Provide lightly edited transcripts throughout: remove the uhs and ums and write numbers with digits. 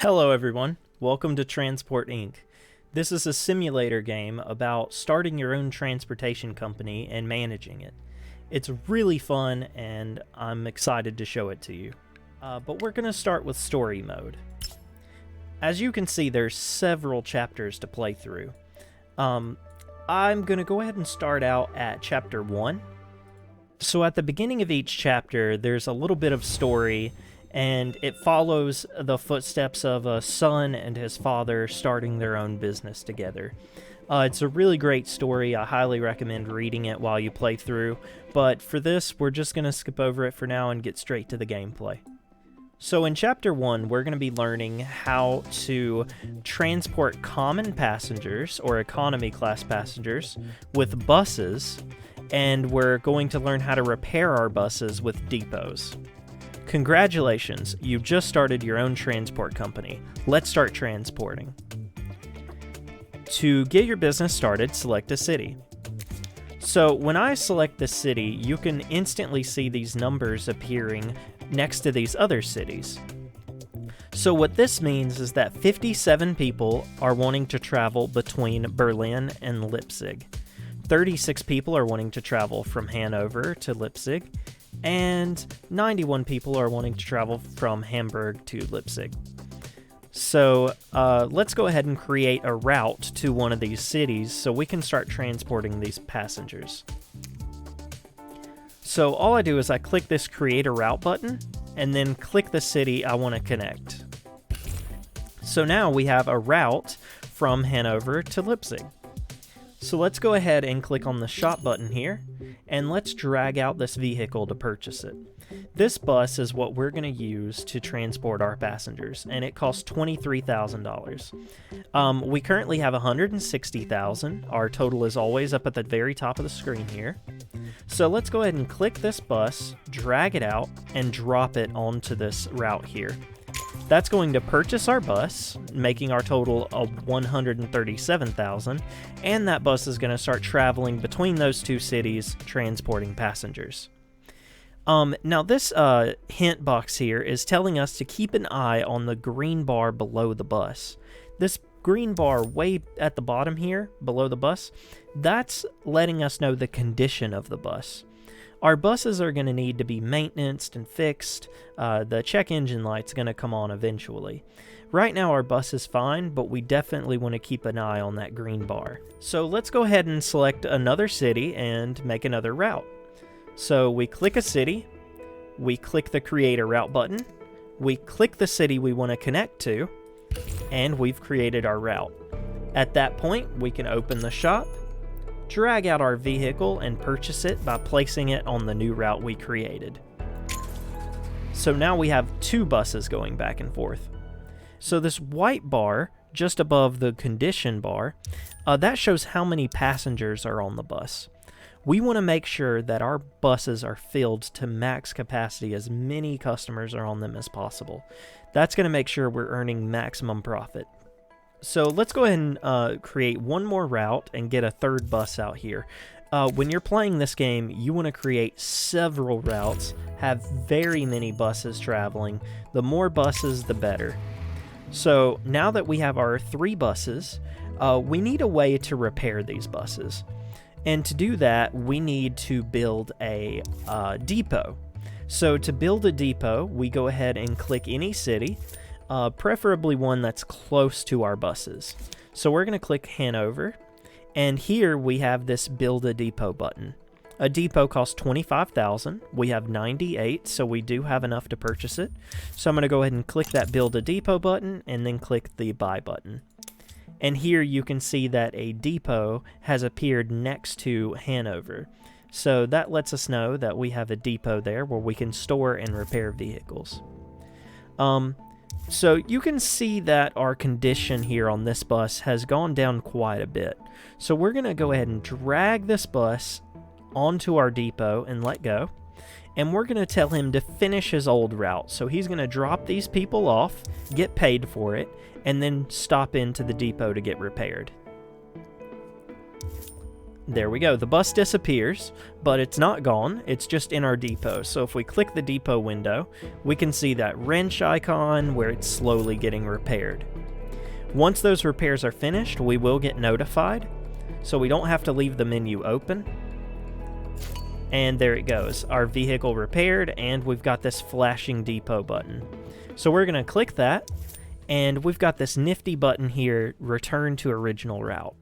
Hello everyone, welcome to Transport Inc. This is a simulator game about starting your own transportation company and managing it. It's really fun and I'm excited to show it to you. But we're going to start with story mode. As you can see, there's several chapters to play through. I'm going to go ahead and start out at chapter 1. So at the beginning of each chapter, there's a little bit of story, and it follows the footsteps of a son and his father starting their own business together. It's a really great story. I highly recommend reading it while you play through, but for this, we're just going to skip over it for now and get straight to the gameplay. So in Chapter 1, we're going to be learning how to transport common passengers, or economy class passengers, with buses, and we're going to learn how to repair our buses with depots. Congratulations, you've just started your own transport company. Let's start transporting. To get your business started, select a city. So when I select the city, you can instantly see these numbers appearing next to these other cities. So what this means is that 57 people are wanting to travel between Berlin and Leipzig. 36 people are wanting to travel from Hanover to Leipzig, and 91 people are wanting to travel from Hamburg to Leipzig. So let's go ahead and create a route to one of these cities so we can start transporting these passengers. So all I do is I click this Create a Route button, and then click the city I want to connect. So now we have a route from Hanover to Leipzig. So let's go ahead and click on the shop button here, and let's drag out this vehicle to purchase it. This bus is what we're going to use to transport our passengers, and it costs $23,000. We currently have $160,000. Our total is always up at the very top of the screen here. So let's go ahead and click this bus, drag it out, and drop it onto this route here. That's going to purchase our bus, making our total of $137,000, and that bus is going to start traveling between those two cities, transporting passengers. Now this hint box here is telling us to keep an eye on the green bar below the bus. This green bar way at the bottom here, below the bus, that's letting us know the condition of the bus. Our buses are going to need to be maintained and fixed. The check engine light's going to come on eventually. Right now our bus is fine, but we definitely want to keep an eye on that green bar. So let's go ahead and select another city and make another route. So we click a city, we click the Create a Route button, we click the city we want to connect to, and we've created our route. At that point, we can open the shop, drag out our vehicle, and purchase it by placing it on the new route we created. So now we have two buses going back and forth. So this white bar just above the condition bar, that shows how many passengers are on the bus. We want to make sure that our buses are filled to max capacity, as many customers are on them as possible. That's going to make sure we're earning maximum profit. So let's go ahead and create one more route and get a third bus out here. When you're playing this game, you want to create several routes, have very many buses traveling. The more buses, the better. So now that we have our 3 buses, we need a way to repair these buses. And to do that, we need to build a depot. So to build a depot, we go ahead and click any city, preferably one that's close to our buses. So we're going to click Hanover, and here we have this Build a Depot button. A depot costs $25,000. We have 98, so we do have enough to purchase it. So I'm going to go ahead and click that Build a Depot button, and then click the Buy button. And here you can see that a depot has appeared next to Hanover. So that lets us know that we have a depot there where we can store and repair vehicles. So you can see that our condition here on this bus has gone down quite a bit. So we're going to go ahead and drag this bus onto our depot and let go. And we're going to tell him to finish his old route. So he's going to drop these people off, get paid for it, and then stop into the depot to get repaired. There we go. The bus disappears, but it's not gone. It's just in our depot. So if we click the depot window, we can see that wrench icon where it's slowly getting repaired. Once those repairs are finished, we will get notified, so we don't have to leave the menu open. And there it goes. Our vehicle repaired, and we've got this flashing depot button. So we're going to click that, and we've got this nifty button here, return to original route.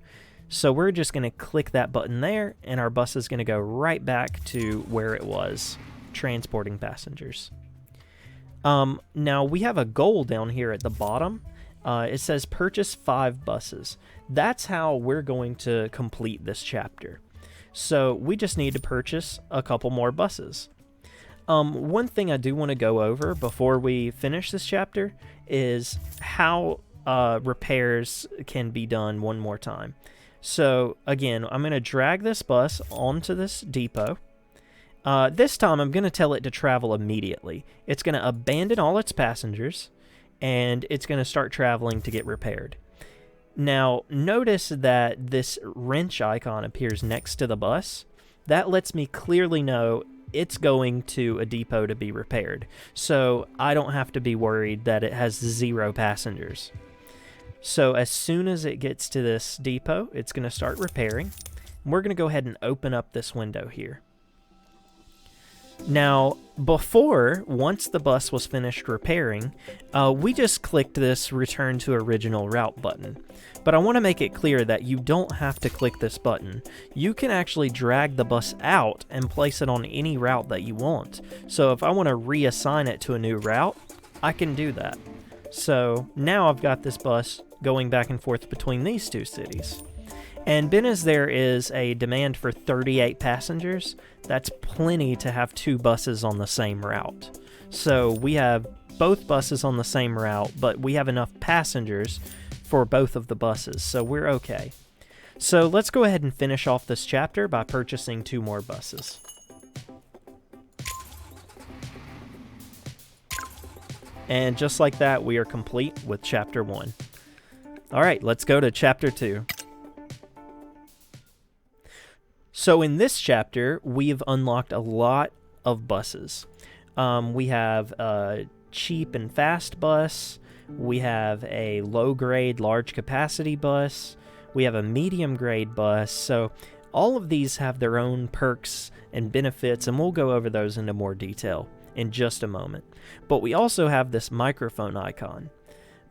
So we're just going to click that button there, and our bus is going to go right back to where it was, transporting passengers. Now, we have a goal down here at the bottom. It says purchase 5 buses. That's how we're going to complete this chapter. So we just need to purchase a couple more buses. One thing I do want to go over before we finish this chapter is how repairs can be done one more time. So again, I'm going to drag this bus onto this depot. This time I'm going to tell it to travel immediately. It's going to abandon all its passengers, and it's going to start traveling to get repaired. Now, notice that this wrench icon appears next to the bus. That lets me clearly know it's going to a depot to be repaired, so I don't have to be worried that it has 0 passengers. So as soon as it gets to this depot, it's going to start repairing. We're going to go ahead and open up this window here. Now, once the bus was finished repairing, we just clicked this Return to Original Route button. But I want to make it clear that you don't have to click this button. You can actually drag the bus out and place it on any route that you want. So if I want to reassign it to a new route, I can do that. So now I've got this bus going back and forth between these 2 cities. And being as there is a demand for 38 passengers, that's plenty to have 2 buses on the same route. So we have both buses on the same route, but we have enough passengers for both of the buses, so we're okay. So let's go ahead and finish off this chapter by purchasing 2 more buses. And just like that, we are complete with chapter 1. All right, let's go to chapter 2. So in this chapter, we've unlocked a lot of buses. We have a cheap and fast bus. We have a low-grade, large-capacity bus. We have a medium-grade bus. So all of these have their own perks and benefits, and we'll go over those into more detail in just a moment. But we also have this microphone icon.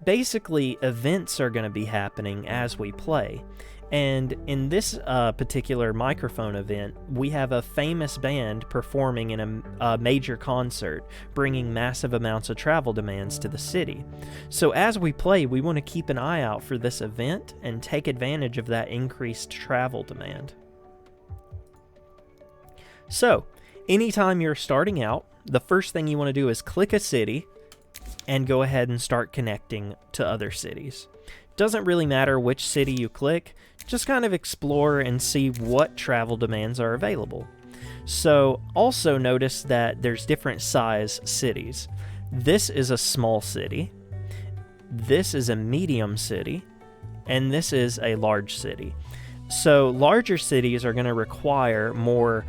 Basically, events are going to be happening as we play. And in this particular microphone event, we have a famous band performing in a major concert, bringing massive amounts of travel demands to the city. So as we play, we want to keep an eye out for this event and take advantage of that increased travel demand. So, anytime you're starting out, the first thing you want to do is click a city and go ahead and start connecting to other cities. Doesn't really matter which city you click, just kind of explore and see what travel demands are available. So also notice that there's different size cities. This is a small city, this is a medium city, and this is a large city. So larger cities are going to require more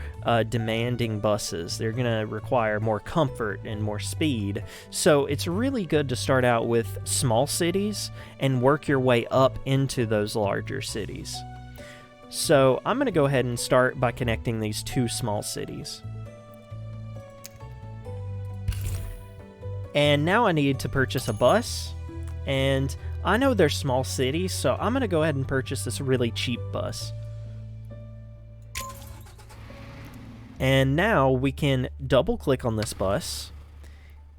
demanding buses. They're going to require more comfort and more speed. So it's really good to start out with small cities and work your way up into those larger cities. So I'm going to go ahead and start by connecting these 2 small cities. And now I need to purchase a bus, and I know they're small cities, so I'm going to go ahead and purchase this really cheap bus. And now we can double click on this bus,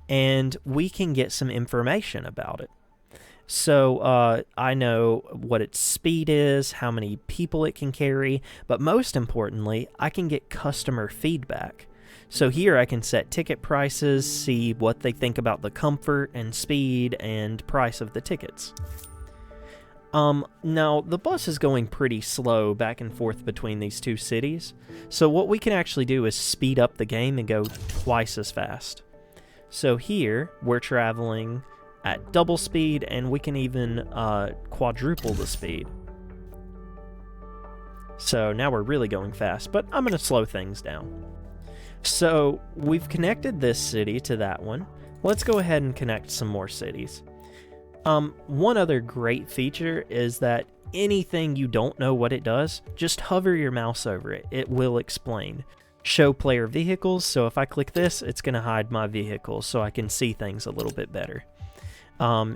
and we can get some information about it. So I know what its speed is, how many people it can carry, but most importantly, I can get customer feedback. So here I can set ticket prices, see what they think about the comfort and speed and price of the tickets. Now, the bus is going pretty slow back and forth between these 2 cities, so what we can actually do is speed up the game and go twice as fast. So here, we're traveling at double speed, and we can even quadruple the speed. So now we're really going fast, but I'm going to slow things down. So we've connected this city to that one. Let's go ahead and connect some more cities. One other great feature is that anything you don't know what it does, just hover your mouse over it. It will explain. Show player vehicles, so if I click this, it's going to hide my vehicles so I can see things a little bit better.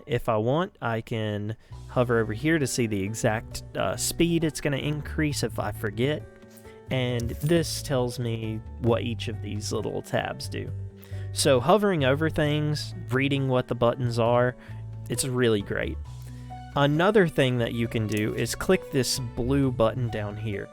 If I want, I can hover over here to see the exact speed it's going to increase if I forget. And this tells me what each of these little tabs do. So hovering over things, reading what the buttons are, it's really great. Another thing that you can do is click this blue button down here.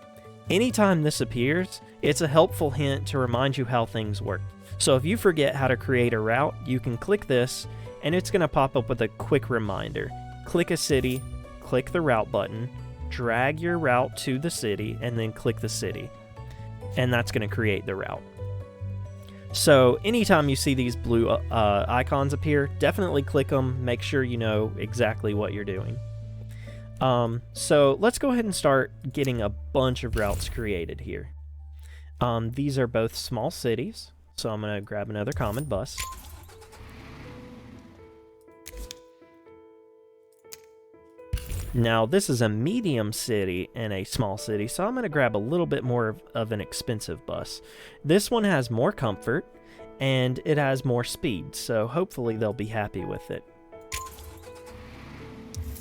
Anytime this appears, it's a helpful hint to remind you how things work. So if you forget how to create a route, you can click this, and it's going to pop up with a quick reminder. Click a city, click the route button, drag your route to the city, and then click the city. And that's going to create the route. So anytime you see these blue icons appear, definitely click them. Make sure you know exactly what you're doing. So let's go ahead and start getting a bunch of routes created here. These are both small cities, so I'm going to grab another common bus. Now this is a medium city and a small city, so I'm going to grab a little bit more of an expensive bus. This one has more comfort and it has more speed, so hopefully they'll be happy with it.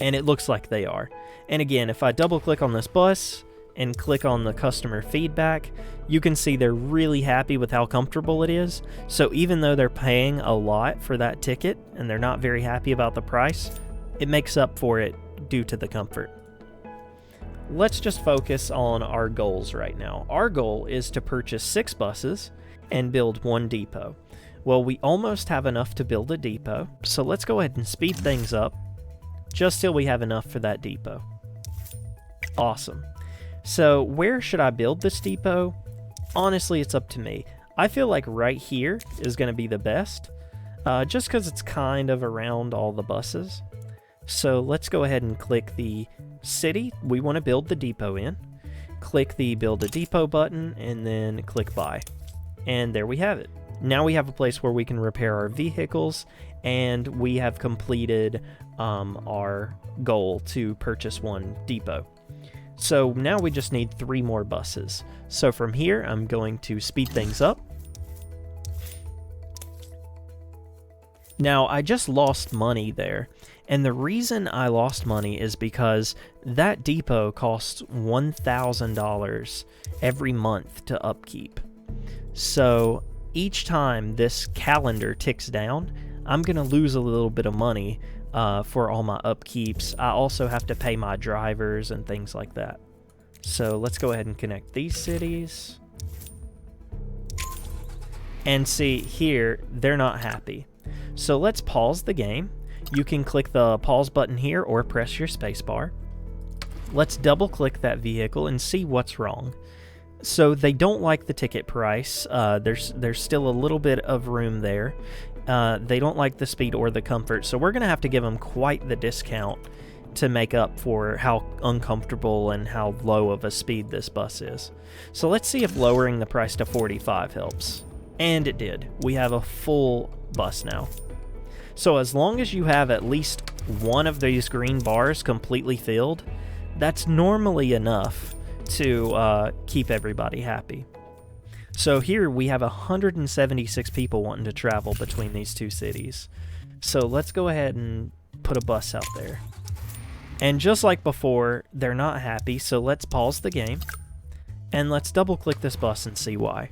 And it looks like they are. And again, if I double click on this bus and click on the customer feedback, you can see they're really happy with how comfortable it is. So even though they're paying a lot for that ticket and they're not very happy about the price, it makes up for it due to the comfort. Let's just focus on our goals right now. Our goal is to purchase 6 buses and build 1 depot. Well, we almost have enough to build a depot, so let's go ahead and speed things up just till we have enough for that depot. Awesome. So where should I build this depot? Honestly, it's up to me. I feel like right here is going to be the best, just because it's kind of around all the buses. So let's go ahead and click the city we want to build the depot in. Click the build a depot button and then click buy. And there we have it. Now we have a place where we can repair our vehicles, and we have completed our goal to purchase 1 depot. So now we just need 3 more buses. So from here, I'm going to speed things up. Now, I just lost money there, and the reason I lost money is because that depot costs $1,000 every month to upkeep. So each time this calendar ticks down, I'm going to lose a little bit of money for all my upkeeps. I also have to pay my drivers and things like that. So let's go ahead and connect these cities. And see, here, they're not happy. So let's pause the game. You can click the pause button here or press your spacebar. Let's double click that vehicle and see what's wrong. So they don't like the ticket price. There's still a little bit of room there. They don't like the speed or the comfort, so we're going to have to give them quite the discount to make up for how uncomfortable and how low of a speed this bus is. So let's see if lowering the price to 45 helps. And it did. We have a full bus now. So as long as you have at least one of these green bars completely filled, that's normally enough to keep everybody happy. So here we have 176 people wanting to travel between these 2 cities. So let's go ahead and put a bus out there. And just like before, they're not happy, so let's pause the game. And let's double click this bus and see why.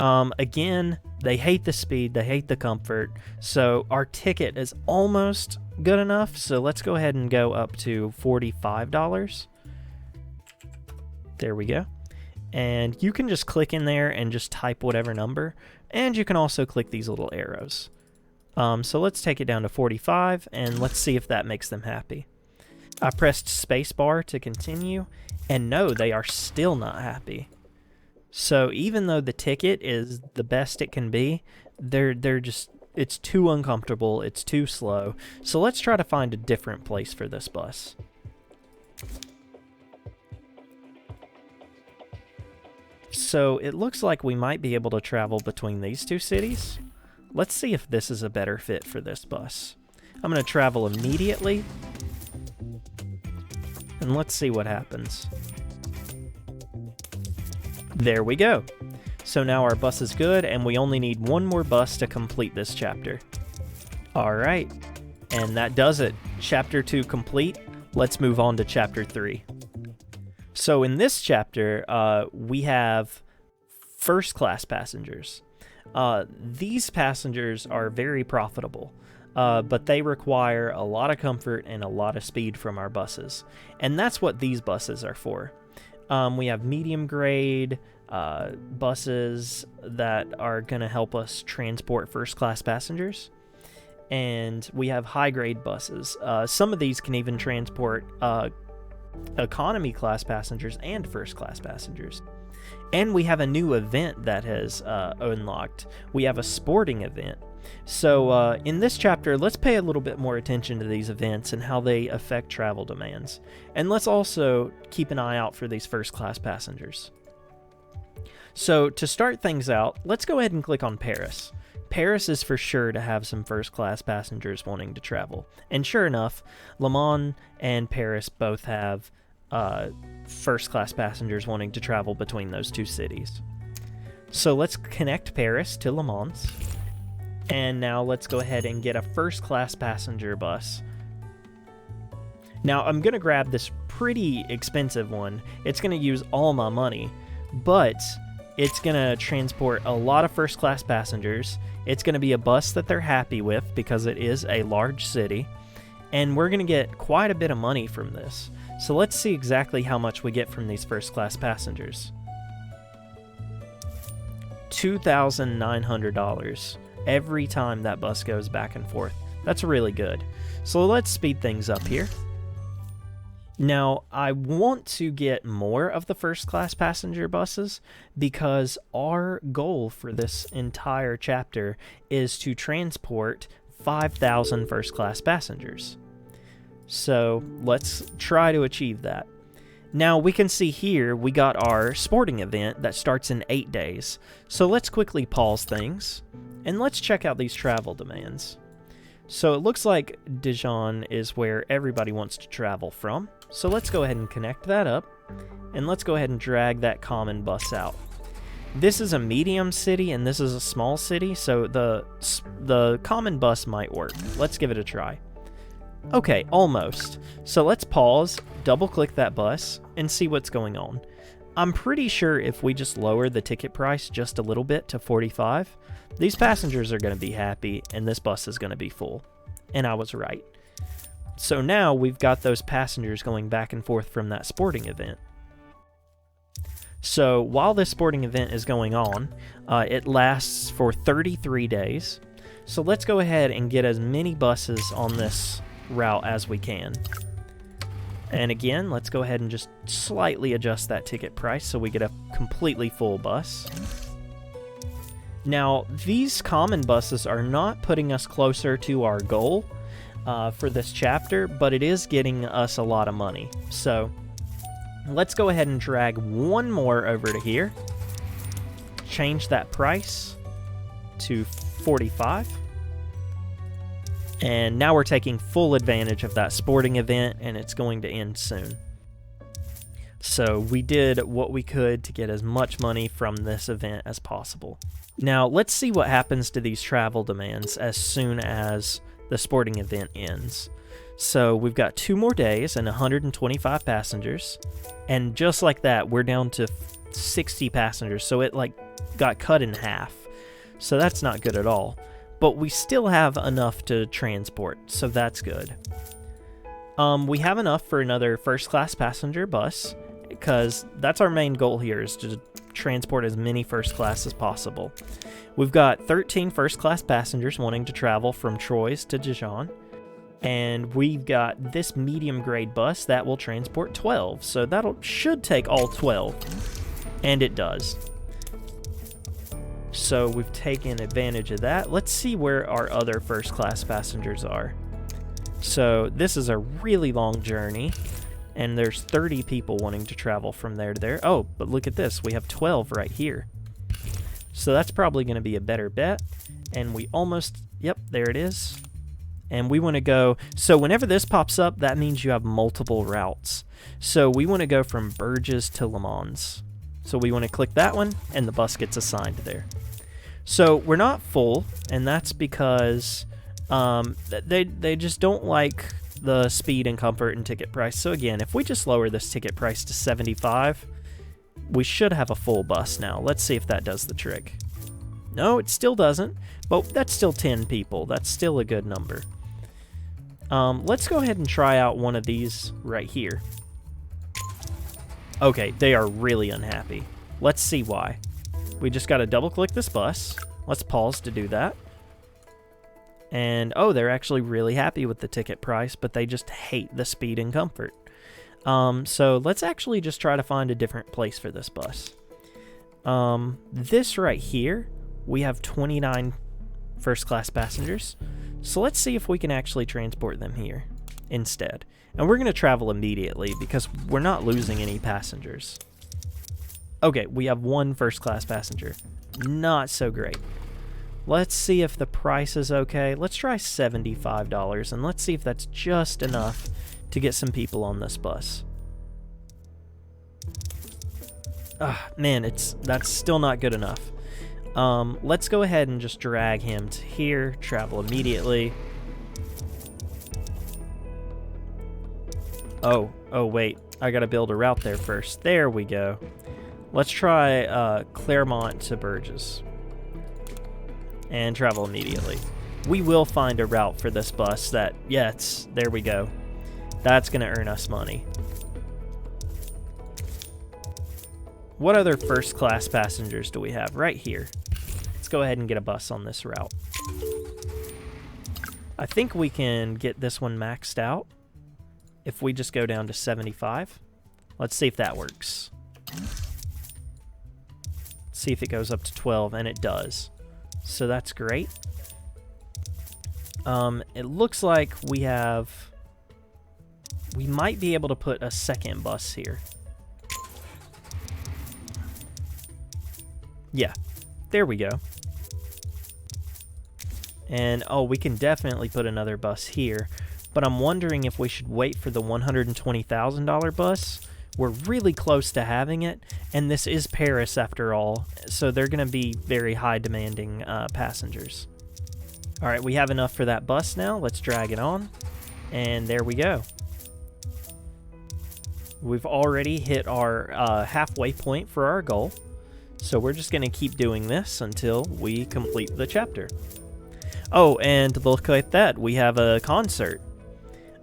Again, they hate the speed, they hate the comfort, so our ticket is almost good enough, so let's go ahead and go up to $45. There we go. And you can just click in there and just type whatever number, and you can also click these little arrows. So let's take it down to 45, and let's see if that makes them happy. I pressed spacebar to continue, and no, they are still not happy. So even though the ticket is the best it can be, they're just, it's too uncomfortable, it's too slow. So let's try to find a different place for this bus. So it looks like we might be able to travel between these two cities. Let's see if this is a better fit for this bus. I'm going to travel immediately. And let's see what happens. There we go. So now our bus is good, and we only need one more bus to complete this chapter. Alright, and that does it. Chapter 2 complete. Let's move on to Chapter 3. So in this chapter, we have first-class passengers. These passengers are very profitable, but they require a lot of comfort and a lot of speed from our buses. And that's what these buses are for. We have medium grade buses that are going to help us transport first-class passengers. And we have high-grade buses. Some of these can even transport economy class passengers and first-class passengers. And we have a new event that has unlocked. We have a sporting event. So in this chapter, let's pay a little bit more attention to these events and how they affect travel demands. And let's also keep an eye out for these first-class passengers. So to start things out, let's go ahead and click on Paris. Paris is for sure to have some first-class passengers wanting to travel. And sure enough, Le Mans and Paris both have first-class passengers wanting to travel between those two cities. So let's connect Paris to Le Mans. And now let's go ahead and get a first-class passenger bus. Now I'm going to grab this pretty expensive one. It's going to use all my money, but it's going to transport a lot of first-class passengers. It's going to be a bus that they're happy with because it is a large city. And we're going to get quite a bit of money from this. So let's see exactly how much we get from these first-class passengers. $2,900 every time that bus goes back and forth. That's really good. So let's speed things up here. Now, I want to get more of the first-class passenger buses because our goal for this entire chapter is to transport 5,000 first-class passengers. So let's try to achieve that. Now, we can see here we got our sporting event that starts in 8 days. So let's quickly pause things and let's check out these travel demands. So it looks like Dijon is where everybody wants to travel from. So let's go ahead and connect that up, and let's go ahead and drag that common bus out. This is a medium city, and this is a small city, so the common bus might work. Let's give it a try. Okay, almost. So let's pause, double-click that bus, and see what's going on. I'm pretty sure if we just lower the ticket price just a little bit to $45, these passengers are going to be happy, and this bus is going to be full. And I was right. So now we've got those passengers going back and forth from that sporting event. So while this sporting event is going on, it lasts for 33 days. So let's go ahead and get as many buses on this route as we can. And again, let's go ahead and just slightly adjust that ticket price so we get a completely full bus. Now, these common buses are not putting us closer to our goal for this chapter, but it is getting us a lot of money. So let's go ahead and drag one more over to here. Change that price to 45. And now we're taking full advantage of that sporting event, and it's going to end soon. So we did what we could to get as much money from this event as possible. Now let's see what happens to these travel demands as soon as the sporting event ends. So we've got 2 more days and 125 passengers, and just like that we're down to 60 passengers, so it got cut in half. So that's not good at all, but we still have enough to transport, so that's good. We have enough for another first-class passenger bus, because that's our main goal here, is to transport as many first class as possible. We've got 13 first-class passengers wanting to travel from Troyes to Dijon, and we've got this medium-grade bus that will transport 12, so should take all 12, and it does. So we've taken advantage of that. Let's see where our other first-class passengers are. So this is a really long journey, And there's 30 people wanting to travel from there to there. Oh, but look at this. We have 12 right here. So that's probably going to be a better bet. And we almost... Yep, there it is. And we want to go... So whenever this pops up, that means you have multiple routes. So we want to go from Burgess to Le Mans. So we want to click that one, and the bus gets assigned there. So we're not full, and that's because they just don't like the speed and comfort and ticket price. So again, if we just lower this ticket price to $75, we should have a full bus now. Let's see if that does the trick. No, it still doesn't, but that's still 10 people. That's still a good number. Let's go ahead and try out one of these right here. Okay, they are really unhappy. Let's see why. We just got to double click this bus. Let's pause to do that. And, oh, they're actually really happy with the ticket price, but they just hate the speed and comfort. So let's actually just try to find a different place for this bus. This right here, we have 29 first-class passengers. So let's see if we can actually transport them here instead. And we're going to travel immediately because we're not losing any passengers. Okay, we have one first-class passenger. Not so great. Let's see if the price is okay. Let's try $75, and let's see if that's just enough to get some people on this bus. Man, that's still not good enough. Let's go ahead and just drag him to here, travel immediately. Oh, wait. I gotta build a route there first. There we go. Let's try Claremont to Burgess. And travel immediately. We will find a route for this bus that, yes, there we go. That's gonna earn us money. What other first-class passengers do we have? Right here. Let's go ahead and get a bus on this route. I think we can get this one maxed out if we just go down to 75. Let's see if that works. See if it goes up to 12, and it does. So that's great. It looks like we might be able to put a second bus here. Yeah, there we go. And, oh, we can definitely put another bus here, but I'm wondering if we should wait for the $120,000 bus. We're really close to having it, and this is Paris after all, so they're going to be very high demanding passengers. All right, we have enough for that bus now. Let's drag it on, and there we go. We've already hit our halfway point for our goal, so we're just going to keep doing this until we complete the chapter. Oh, and look at that, we have a concert.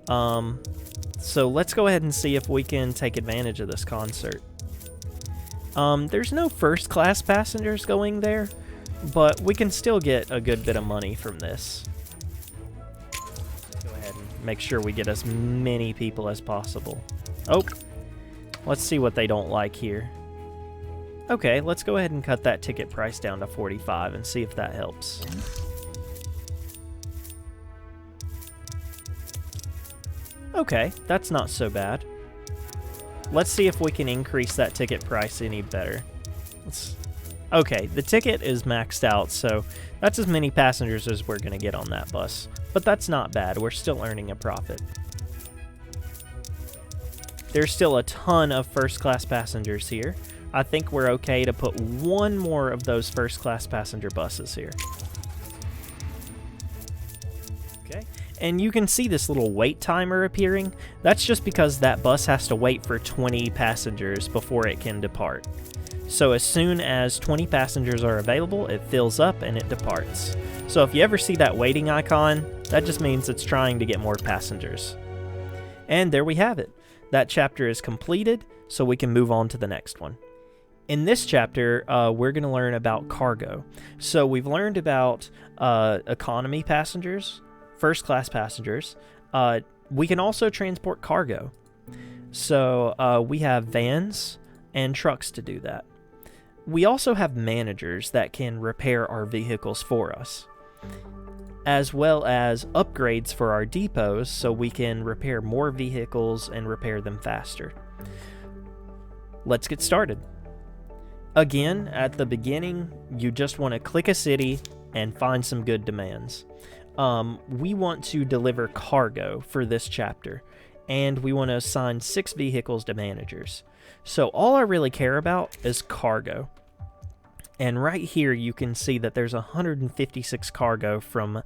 So let's go ahead and see if we can take advantage of this concert. There's no first-class passengers going there, but we can still get a good bit of money from this. Let's go ahead and make sure we get as many people as possible. Oh, let's see what they don't like here. Okay, let's go ahead and cut that ticket price down to 45 and see if that helps. Okay, that's not so bad. Let's see if we can increase that ticket price any better. Okay, the ticket is maxed out, so that's as many passengers as we're going to get on that bus. But that's not bad. We're still earning a profit. There's still a ton of first-class passengers here. I think we're okay to put one more of those first-class passenger buses here. Okay. And you can see this little wait timer appearing. That's just because that bus has to wait for 20 passengers before it can depart. So as soon as 20 passengers are available, it fills up and it departs. So if you ever see that waiting icon, that just means it's trying to get more passengers. And there we have it. That chapter is completed, so we can move on to the next one. In this chapter, we're going to learn about cargo. So we've learned about economy passengers, first-class passengers. We can also transport cargo. So we have vans and trucks to do that. We also have managers that can repair our vehicles for us. as well as upgrades for our depots so we can repair more vehicles and repair them faster. Let's get started. Again, at the beginning, you just want to click a city and find some good demands. We want to deliver cargo for this chapter, and we want to assign 6 vehicles to managers. So all I really care about is cargo. And right here you can see that there's 156 cargo from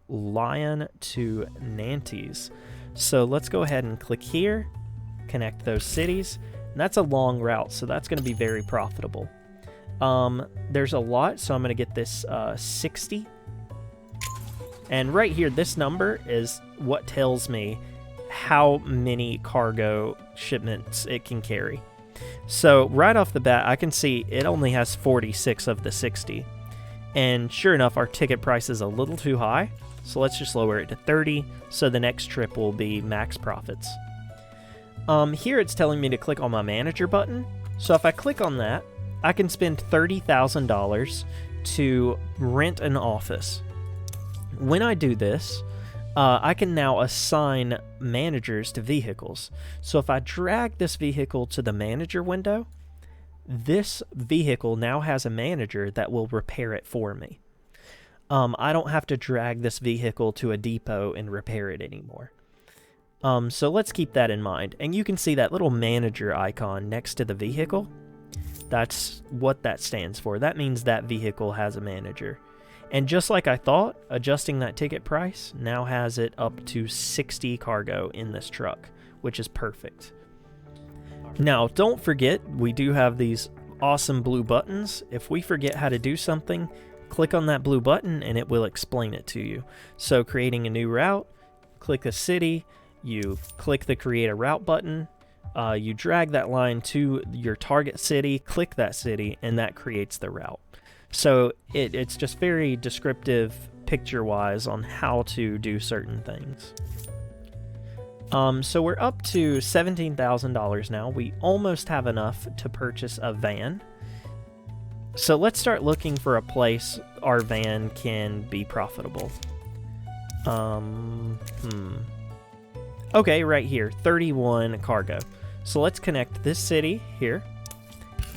Lyon to Nantes. So let's go ahead and click here, connect those cities. And that's a long route, so that's going to be very profitable. There's a lot, so I'm going to get this 60. And right here, this number is what tells me how many cargo shipments it can carry. So right off the bat, I can see it only has 46 of the 60. And sure enough, our ticket price is a little too high. So let's just lower it to 30, so the next trip will be max profits. Here it's telling me to click on my manager button. So if I click on that, I can spend $30,000 to rent an office. When I do this, I can now assign managers to vehicles. So if I drag this vehicle to the manager window, this vehicle now has a manager that will repair it for me. I don't have to drag this vehicle to a depot and repair it anymore. So let's keep that in mind. And you can see that little manager icon next to the vehicle. That's what that stands for. That means that vehicle has a manager. And just like I thought, adjusting that ticket price now has it up to 60 cargo in this truck, which is perfect. Now, don't forget, we do have these awesome blue buttons. If we forget how to do something, click on that blue button and it will explain it to you. So creating a new route, click a city, you click the create a route button, you drag that line to your target city, click that city, and that creates the route. So it's just very descriptive picture-wise on how to do certain things. So we're up to $17,000 now. We almost have enough to purchase a van. So let's start looking for a place our van can be profitable. Okay, right here, 31 cargo. So let's connect this city here,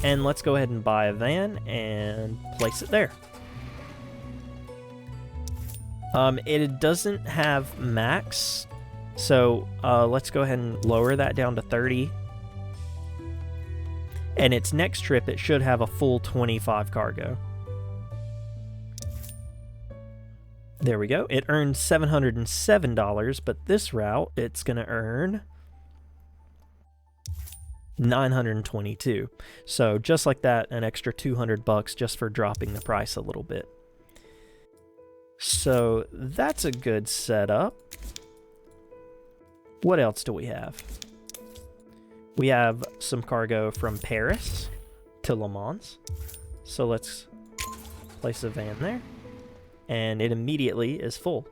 and let's go ahead and buy a van and place it there. It doesn't have max, so let's go ahead and lower that down to 30. And its next trip, it should have a full 25 cargo. There we go. It earned $707, but this route, it's going to earn $922. So just like that, an extra $200 just for dropping the price a little bit. So that's a good setup. What else do we have? We have some cargo from Paris to Le Mans. So let's place a van there. And it immediately is full.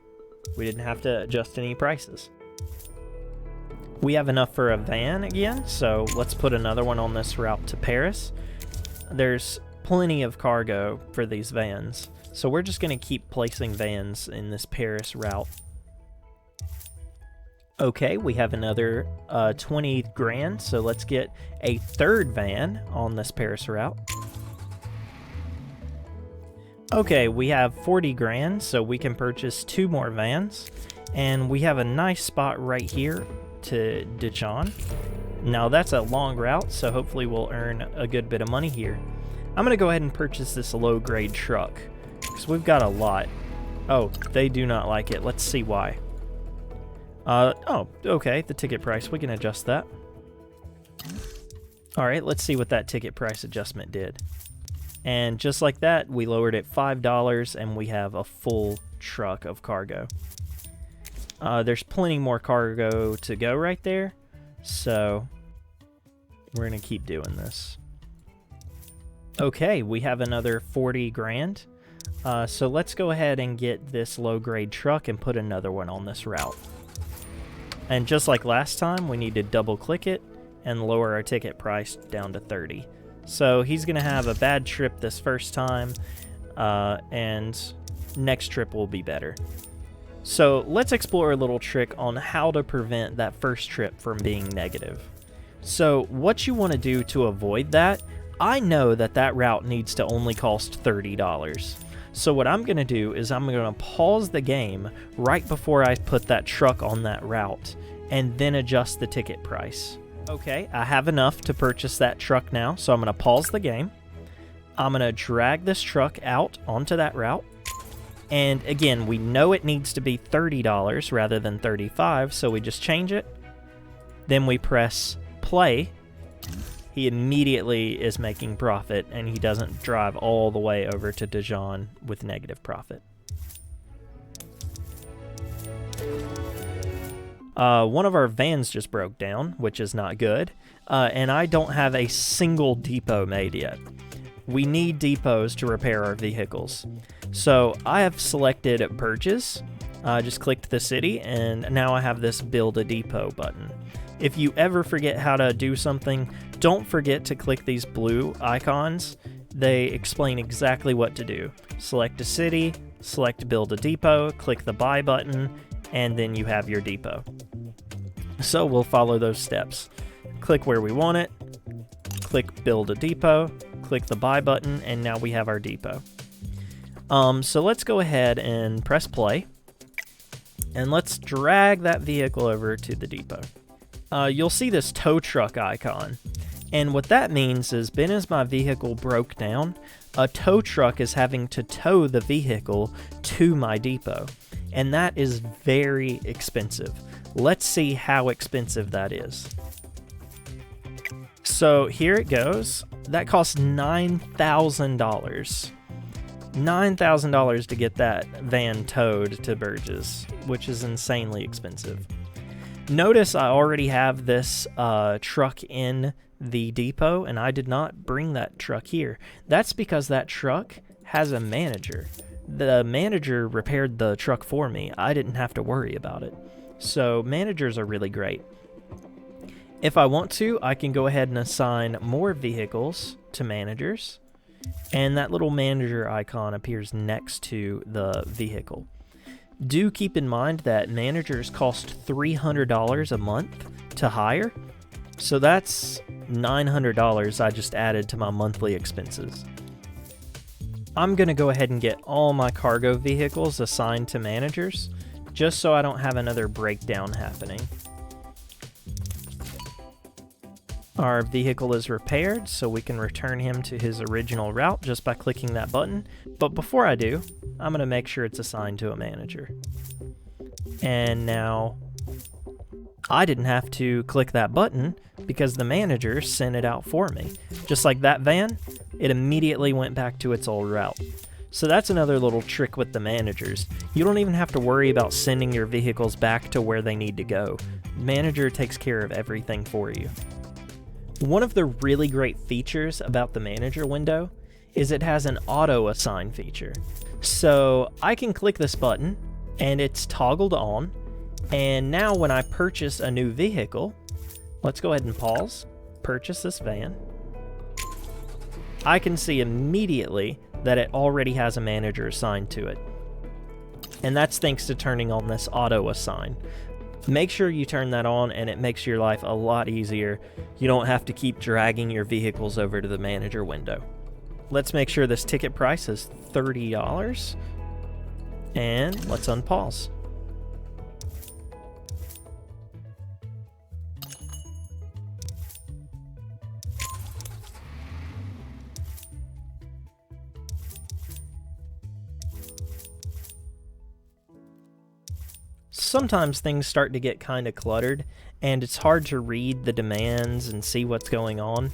We didn't have to adjust any prices. We have enough for a van again, so let's put another one on this route to Paris. There's plenty of cargo for these vans, so we're just going to keep placing vans in this Paris route. Okay, we have another 20 grand, so let's get a third van on this Paris route. Okay, we have 40 grand, so we can purchase 2 more vans, and we have a nice spot right here to Dijon. Now that's a long route, so hopefully we'll earn a good bit of money here. I'm gonna go ahead and purchase this low-grade truck, because we've got a lot. Oh, they do not like it. Let's see why. Oh, okay, the ticket price, we can adjust that. Alright, let's see what that ticket price adjustment did. And just like that, we lowered it $5, and we have a full truck of cargo. There's plenty more cargo to go right there, so we're going to keep doing this. Okay, we have another 40 grand. So let's go ahead and get this low-grade truck and put another one on this route. And just like last time, we need to double-click it and lower our ticket price down to 30. So he's going to have a bad trip this first time, and next trip will be better. So let's explore a little trick on how to prevent that first trip from being negative. So what you want to do to avoid that, I know that that route needs to only cost $30. So what I'm going to do is I'm going to pause the game right before I put that truck on that route and then adjust the ticket price. Okay, I have enough to purchase that truck now, so I'm going to pause the game. I'm going to drag this truck out onto that route. And again, we know it needs to be $30 rather than $35, so we just change it. Then we press play. He immediately is making profit, and he doesn't drive all the way over to Dijon with negative profit. One of our vans just broke down, which is not good, and I don't have a single depot made yet. We need depots to repair our vehicles. So I have selected Purchase, just clicked the city, and now I have this Build a Depot button. If you ever forget how to do something, don't forget to click these blue icons. They explain exactly what to do. Select a city, select Build a Depot, click the Buy button, and then you have your depot. So we'll follow those steps. Click where we want it, click Build a Depot, click the Buy button, and now we have our depot. So let's go ahead and press play, and let's drag that vehicle over to the depot. You'll see this tow truck icon, and what that means is, Ben, as my vehicle broke down, a tow truck is having to tow the vehicle to my depot, and that is very expensive. Let's see how expensive that is. So here it goes. That costs $9,000. $9,000 to get that van towed to Burgess, which is insanely expensive. Notice I already have this truck in the depot, and I did not bring that truck here. That's because that truck has a manager. The manager repaired the truck for me. I didn't have to worry about it. So managers are really great. If I want to, I can go ahead and assign more vehicles to managers, and that little manager icon appears next to the vehicle. Do keep in mind that managers cost $300 a month to hire, so that's $900 I just added to my monthly expenses. I'm going to go ahead and get all my cargo vehicles assigned to managers, just so I don't have another breakdown happening. Our vehicle is repaired, so we can return him to his original route just by clicking that button. But before I do, I'm going to make sure it's assigned to a manager. And now, I didn't have to click that button because the manager sent it out for me. Just like that van, it immediately went back to its old route. So that's another little trick with the managers. You don't even have to worry about sending your vehicles back to where they need to go. Manager takes care of everything for you. One of the really great features about the manager window is it has an auto assign feature. So I can click this button and it's toggled on, and now when I purchase a new vehicle, let's go ahead and pause, purchase this van, I can see immediately that it already has a manager assigned to it. And that's thanks to turning on this auto assign. Make sure you turn that on, and it makes your life a lot easier. You don't have to keep dragging your vehicles over to the manager window. Let's make sure this ticket price is $30, and let's unpause. Sometimes things start to get kind of cluttered, and it's hard to read the demands and see what's going on.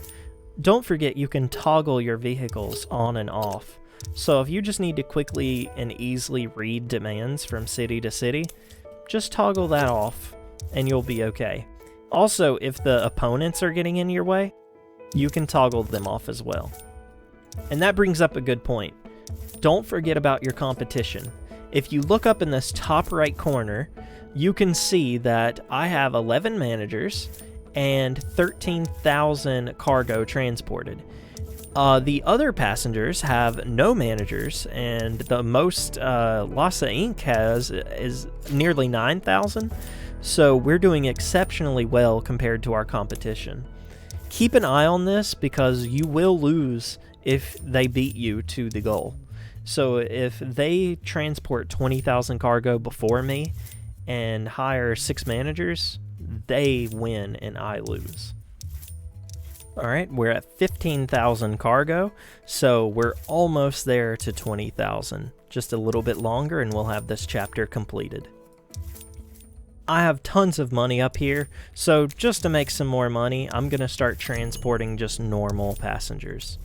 Don't forget you can toggle your vehicles on and off. So if you just need to quickly and easily read demands from city to city, just toggle that off and you'll be okay. Also, if the opponents are getting in your way, you can toggle them off as well. And that brings up a good point. Don't forget about your competition. If you look up in this top right corner, you can see that I have 11 managers and 13,000 cargo transported. The other passengers have no managers, and the most Lhasa Inc. has is nearly 9,000, so we're doing exceptionally well compared to our competition. Keep an eye on this because you will lose if they beat you to the goal. So if they transport 20,000 cargo before me and hire 6 managers, they win and I lose. Alright, we're at 15,000 cargo, so we're almost there to 20,000. Just a little bit longer and we'll have this chapter completed. I have tons of money up here, so just to make some more money, I'm going to start transporting just normal passengers.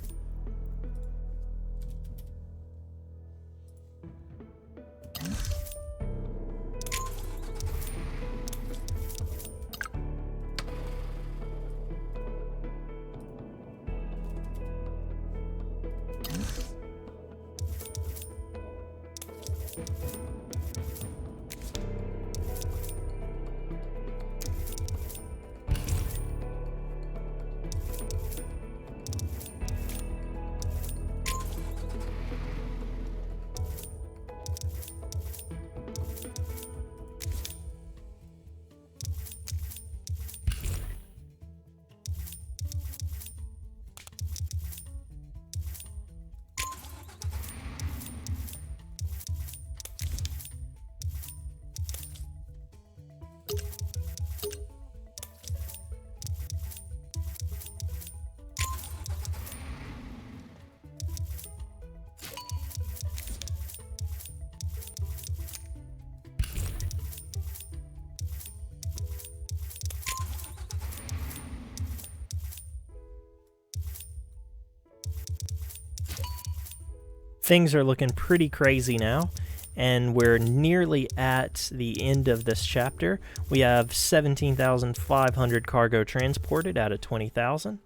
Things are looking pretty crazy now, and we're nearly at the end of this chapter. We have 17,500 cargo transported out of 20,000.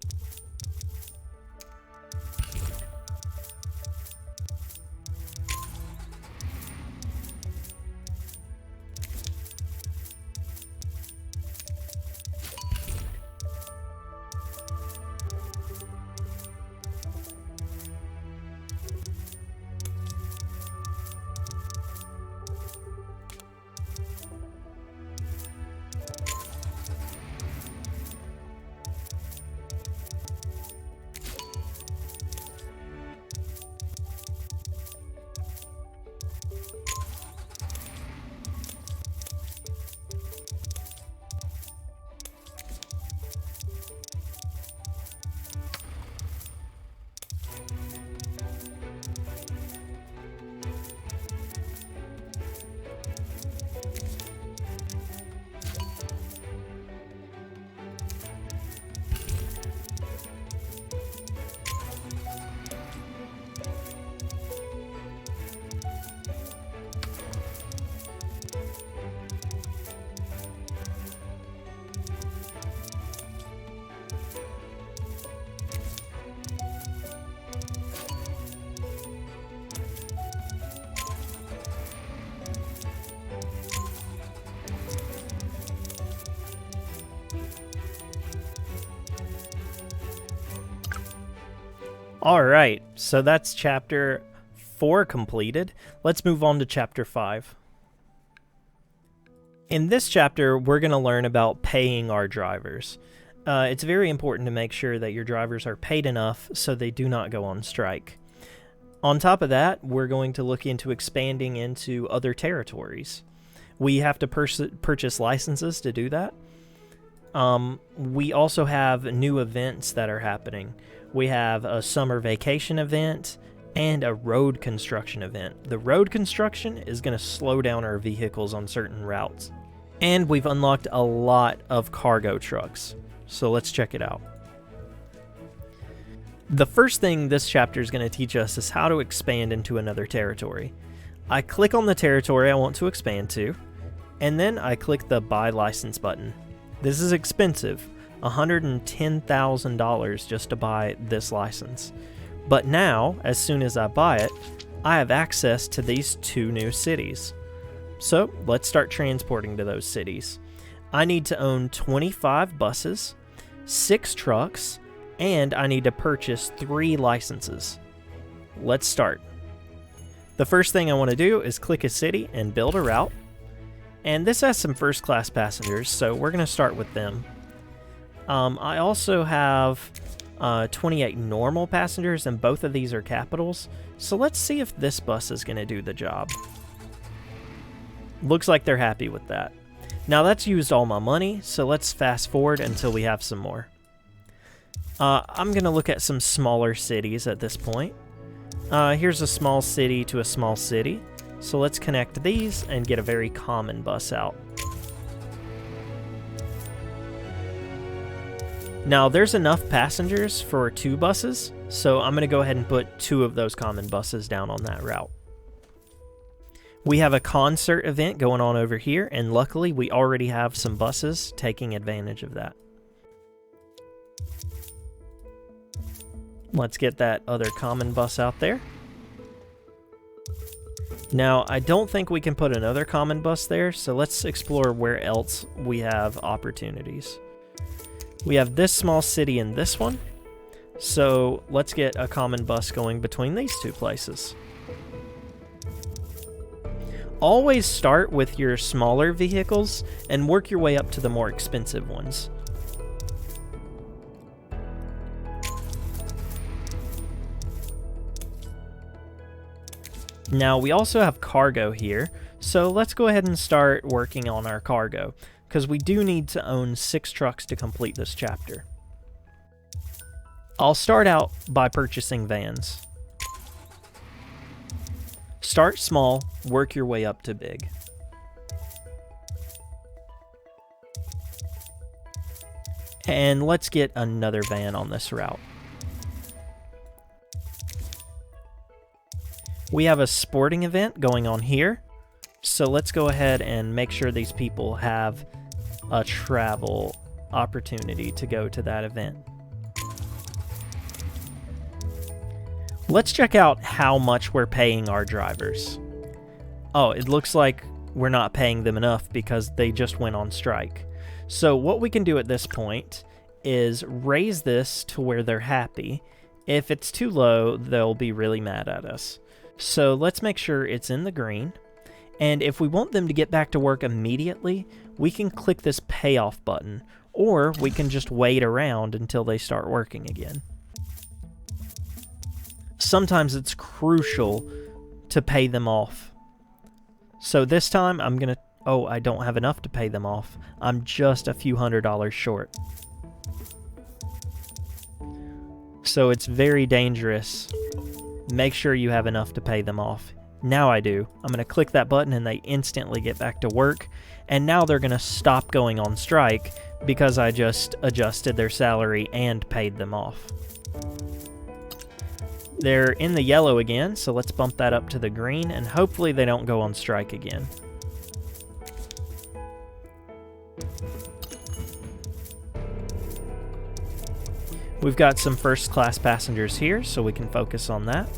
Alright, so that's chapter 4 completed. Let's move on to chapter 5. In this chapter, we're going to learn about paying our drivers. It's very important to make sure that your drivers are paid enough so they do not go on strike. On top of that, we're going to look into expanding into other territories. We have to purchase licenses to do that. We also have new events that are happening. We have a summer vacation event and a road construction event. The road construction is going to slow down our vehicles on certain routes. And we've unlocked a lot of cargo trucks. So let's check it out. The first thing this chapter is going to teach us is how to expand into another territory. I click on the territory I want to expand to, and then I click the Buy License button. This is expensive, $110,000 just to buy this license. But now, as soon as I buy it, I have access to these 2 new cities. So let's start transporting to those cities. I need to own 25 buses, 6 trucks, and I need to purchase 3 licenses. Let's start. The first thing I want to do is click a city and build a route. And this has some first class passengers, so we're going to start with them. I also have 28 normal passengers, and both of these are capitals. So let's see if this bus is going to do the job. Looks like they're happy with that. Now that's used all my money, so let's fast forward until we have some more. I'm going to look at some smaller cities at this point. Here's a small city to a small city. So let's connect these and get a very common bus out. Now there's enough passengers for 2 buses, so I'm going to go ahead and put 2 of those common buses down on that route. We have a concert event going on over here, and luckily we already have some buses taking advantage of that. Let's get that other common bus out there. Now, I don't think we can put another common bus there, so let's explore where else we have opportunities. We have this small city and this one, so let's get a common bus going between these 2 places. Always start with your smaller vehicles and work your way up to the more expensive ones. Now, we also have cargo here, so let's go ahead and start working on our cargo, because we do need to own 6 trucks to complete this chapter. I'll start out by purchasing vans. Start small, work your way up to big. And let's get another van on this route. We have a sporting event going on here, so let's go ahead and make sure these people have a travel opportunity to go to that event. Let's check out how much we're paying our drivers. Oh, it looks like we're not paying them enough because they just went on strike. So what we can do at this point is raise this to where they're happy. If it's too low, they'll be really mad at us. So let's make sure it's in the green. And if we want them to get back to work immediately, we can click this payoff button, or we can just wait around until they start working again. Sometimes it's crucial to pay them off. So this time I'm gonna, oh, I don't have enough to pay them off. I'm just a few $100s short. So it's very dangerous. Make sure you have enough to pay them off. Now I do. I'm going to click that button and they instantly get back to work. And now they're going to stop going on strike because I just adjusted their salary and paid them off. They're in the yellow again, so let's bump that up to the green and hopefully they don't go on strike again. We've got some first class passengers here, so we can focus on that.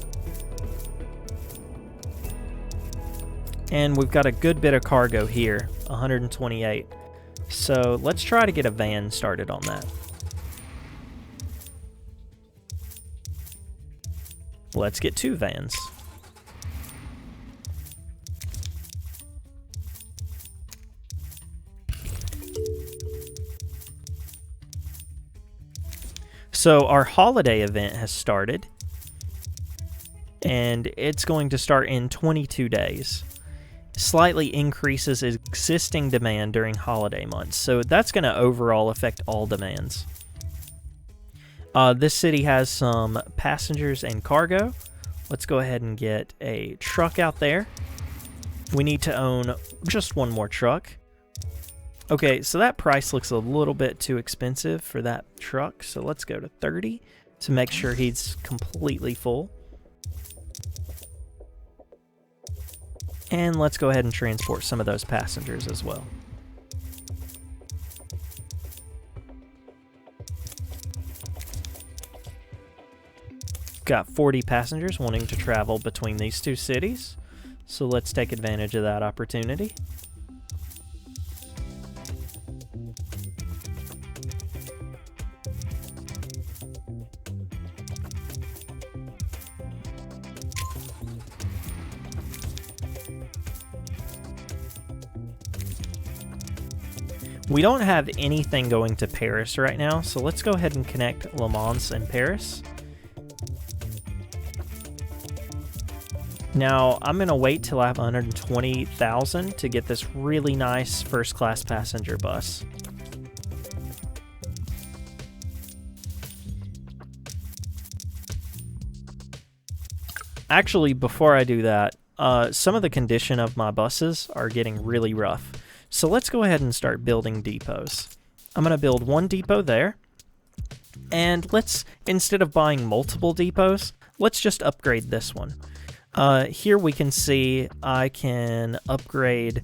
And we've got a good bit of cargo here, 128. So let's try to get a van started on that. Let's get 2 vans. So our holiday event has started, and it's going to start in 22 days. Slightly increases existing demand during holiday months, so that's going to overall affect all demands. This city has some passengers and cargo. Let's go ahead and get a truck out there. We need to own just 1 more truck. Okay, so that price looks a little bit too expensive for that truck, so let's go to 30 to make sure he's completely full. And let's go ahead and transport some of those passengers as well. Got 40 passengers wanting to travel between these 2 cities, so let's take advantage of that opportunity. We don't have anything going to Paris right now, so let's go ahead and connect Le Mans and Paris. Now, I'm going to wait till I have 120,000 to get this really nice first-class passenger bus. Actually, before I do that, some of the condition of my buses are getting really rough. So let's go ahead and start building depots. I'm going to build one depot there. And let's, instead of buying multiple depots, let's just upgrade this one. Here we can see I can upgrade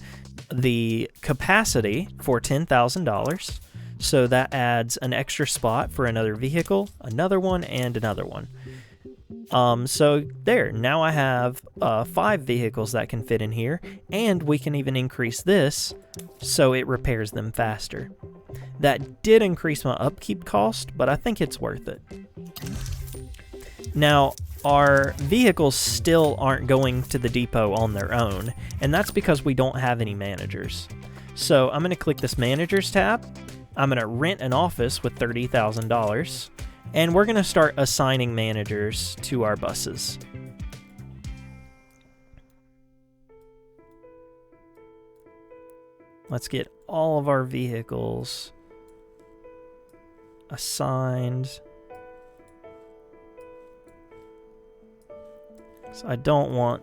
the capacity for $10,000. So that adds an extra spot for another vehicle, another one, and another one. So there, now I have 5 vehicles that can fit in here, and we can even increase this so it repairs them faster. That did increase my upkeep cost, but I think it's worth it. Now, our vehicles still aren't going to the depot on their own, and that's because we don't have any managers. So I'm going to click this Managers tab. I'm going to rent an office with $30,000. And we're going to start assigning managers to our buses. Let's get all of our vehicles assigned. So I don't want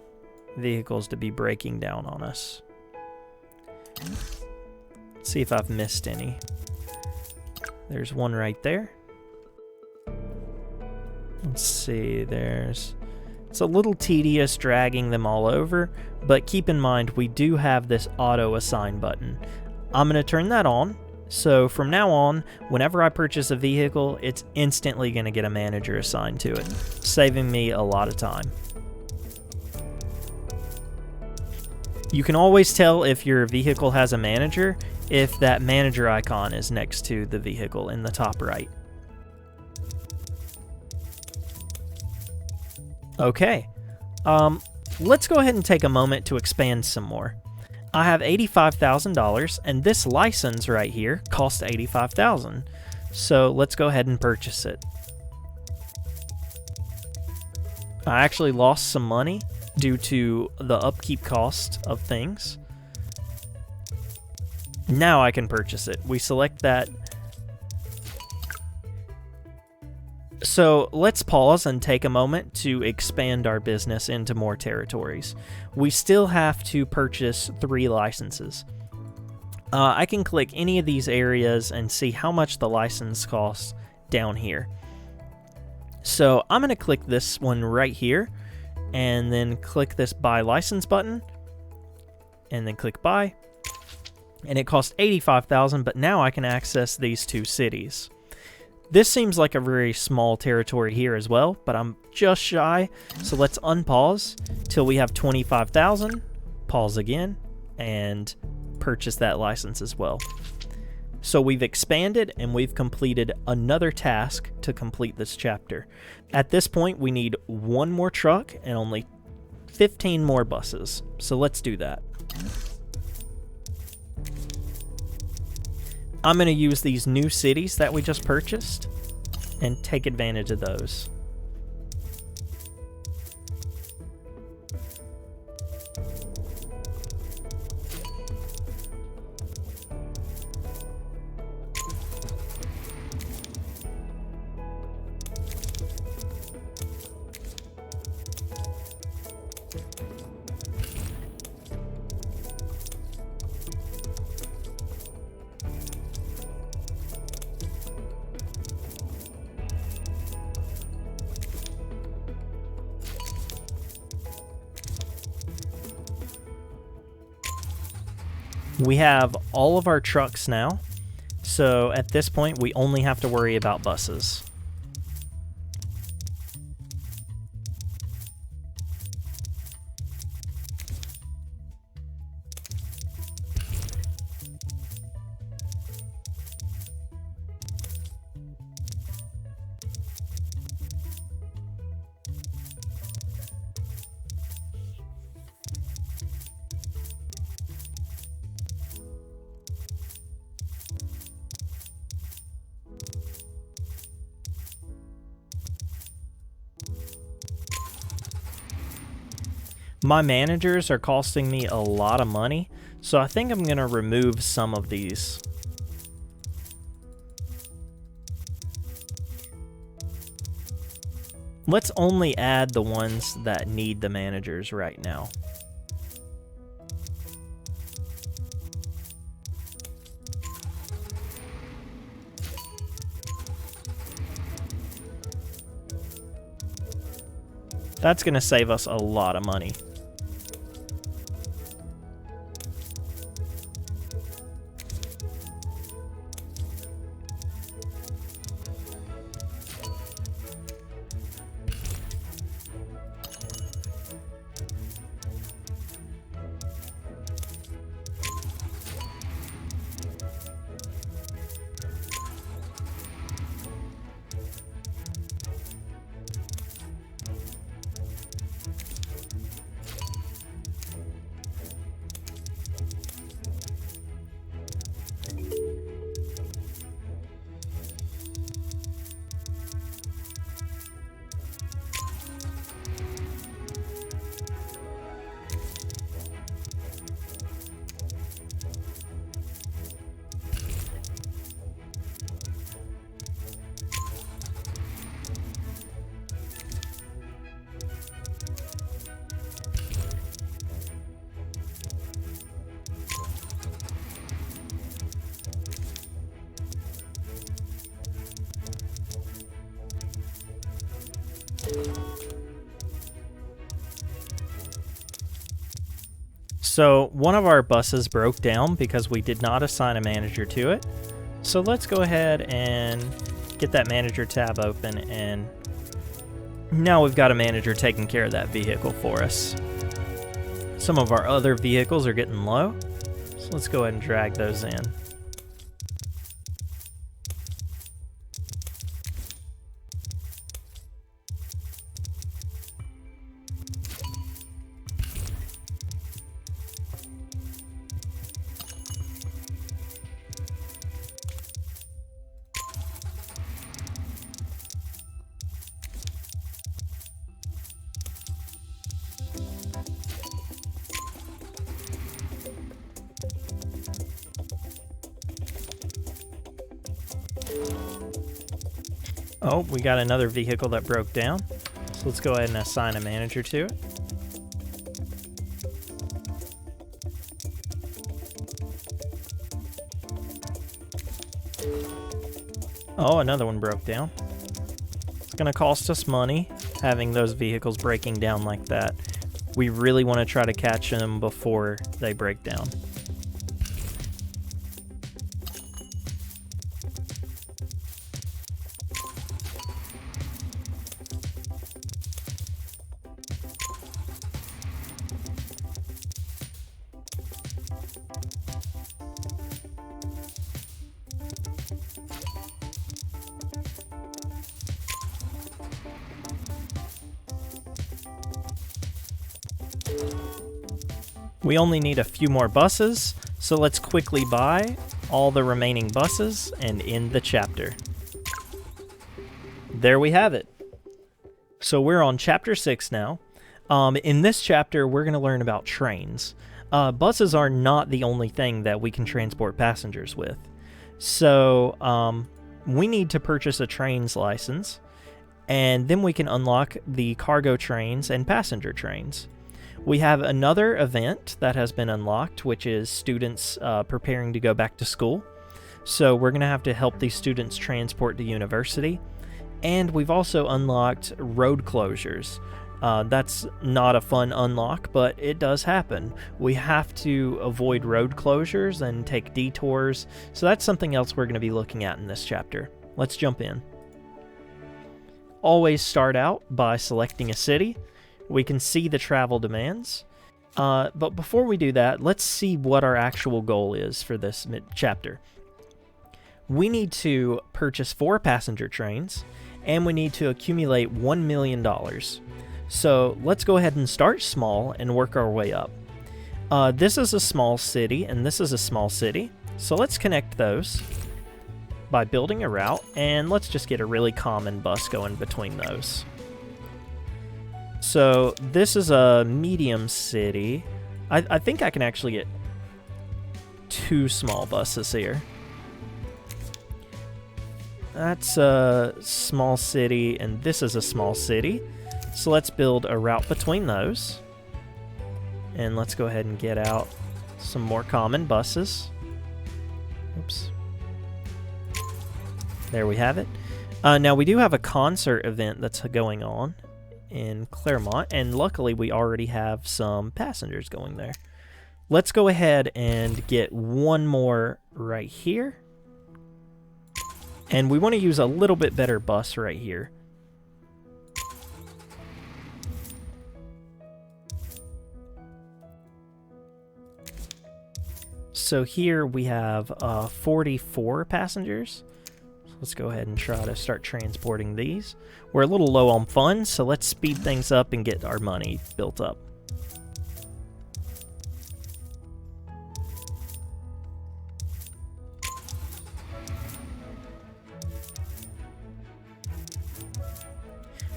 vehicles to be breaking down on us. Let's see if I've missed any. There's one right there. Let's see, it's a little tedious dragging them all over, but keep in mind we do have this auto assign button. I'm going to turn that on, so from now on, whenever I purchase a vehicle, it's instantly going to get a manager assigned to it, saving me a lot of time. You can always tell if your vehicle has a manager if that manager icon is next to the vehicle in the top right. Okay, let's go ahead and take a moment to expand some more. I have $85,000, and this license right here costs $85,000. So let's go ahead and purchase it. I actually lost some money due to the upkeep cost of things. Now I can purchase it. We select that. So let's pause and take a moment to expand our business into more territories. We still have to purchase 3 licenses. I can click any of these areas and see how much the license costs down here. So I'm going to click this one right here, and then click this buy license button, and then click buy. And it costs $85,000, but now I can access these 2 cities. This seems like a very small territory here as well, but I'm just shy, so let's unpause till we have 25,000, pause again, and purchase that license as well. So we've expanded and we've completed another task to complete this chapter. At this point, we need 1 more truck and only 15 more buses, so let's do that. I'm going to use these new cities that we just purchased and take advantage of those. We have all of our trucks now, so at this point we only have to worry about buses. My managers are costing me a lot of money, so I think I'm going to remove some of these. Let's only add the ones that need the managers right now. That's going to save us a lot of money. So one of our buses broke down because we did not assign a manager to it. So let's go ahead and get that manager tab open, and now we've got a manager taking care of that vehicle for us. Some of our other vehicles are getting low, so let's go ahead and drag those in. Oh, we got another vehicle that broke down. So let's go ahead and assign a manager to it. Oh, another one broke down. It's going to cost us money having those vehicles breaking down like that. We really want to try to catch them before they break down. We only need a few more buses, so let's quickly buy all the remaining buses and end the chapter. There we have it. So we're on chapter 6 now. In this chapter, we're going to learn about trains. Buses are not the only thing that we can transport passengers with. So we need to purchase a trains license, and then we can unlock the cargo trains and passenger trains. We have another event that has been unlocked, which is students preparing to go back to school. So we're going to have to help these students transport to university. And we've also unlocked road closures. That's not a fun unlock, but it does happen. We have to avoid road closures and take detours. So that's something else we're going to be looking at in this chapter. Let's jump in. Always start out by selecting a city. We can see the travel demands, but before we do that, let's see what our actual goal is for this chapter. We need to purchase 4 passenger trains, and we need to accumulate $1 million. So let's go ahead and start small and work our way up. This is a small city, and this is a small city, so let's connect those by building a route, and let's just get a really common bus going between those. So this is a medium city. I think I can actually get 2 small buses here. That's a small city, and this is a small city. So let's build a route between those. And let's go ahead and get out some more common buses. Oops. There we have it. Now we do have a concert event that's going on in Claremont, and luckily we already have some passengers going there. Let's go ahead and get one more right here. And we want to use a little bit better bus right here. So here we have 44 passengers. So let's go ahead and try to start transporting these. We're a little low on funds, so let's speed things up and get our money built up.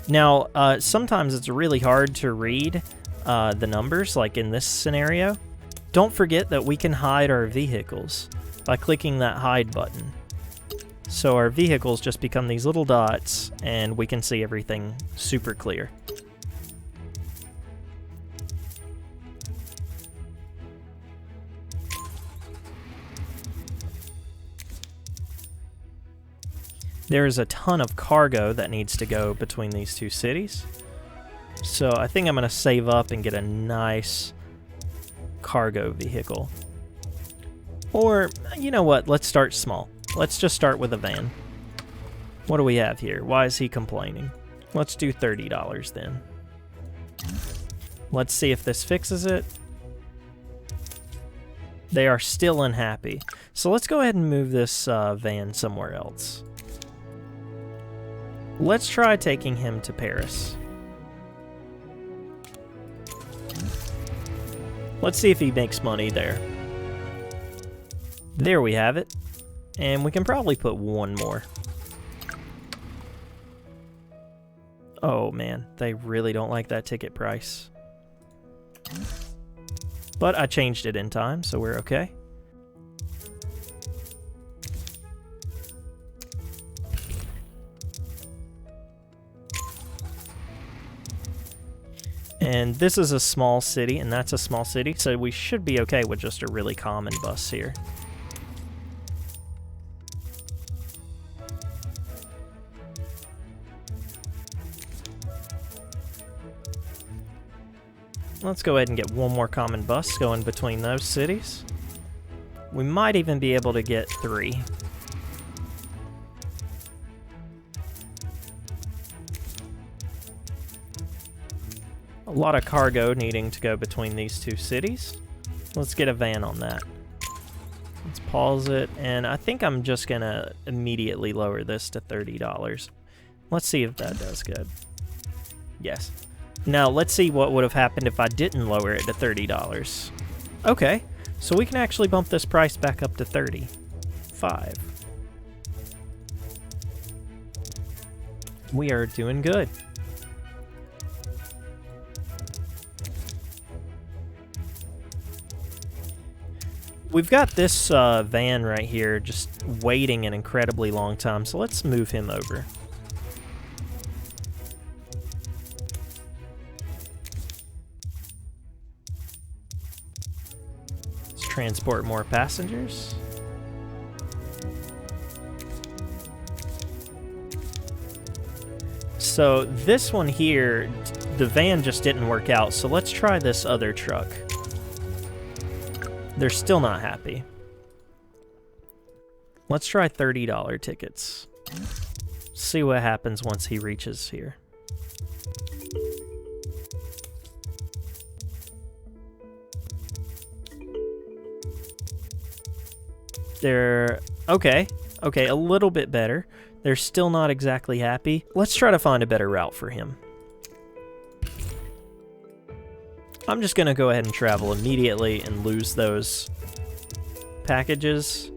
Now, sometimes it's really hard to read the numbers, like in this scenario. Don't forget that we can hide our vehicles by clicking that hide button. So our vehicles just become these little dots, and we can see everything super clear. There is a ton of cargo that needs to go between these two cities. So I think I'm going to save up and get a nice cargo vehicle. Or, you know what, let's start small. Let's just start with a van. What do we have here? Why is he complaining? Let's do $30 then. Let's see if this fixes it. They are still unhappy. So let's go ahead and move this van somewhere else. Let's try taking him to Paris. Let's see if he makes money there. There we have it. And we can probably put one more. Oh man, they really don't like that ticket price. But I changed it in time, so we're okay. And this is a small city, and that's a small city, so we should be okay with just a really common bus here. Let's go ahead and get one more common bus going between those cities. We might even be able to get 3. A lot of cargo needing to go between these two cities. Let's get a van on that. Let's pause it, and I think I'm just gonna immediately lower this to $30. Let's see if that does good. Yes. Now, let's see what would have happened if I didn't lower it to $30. Okay, so we can actually bump this price back up to $35. We are doing good. We've got this van right here just waiting an incredibly long time, so let's move him over. Transport more passengers. So this one here, the van just didn't work out, so let's try this other truck. They're still not happy. Let's try $30 tickets. See what happens once he reaches here. They're okay, a little bit better. They're still not exactly happy. Let's try to find a better route for him. I'm just gonna go ahead and travel immediately and lose those packages,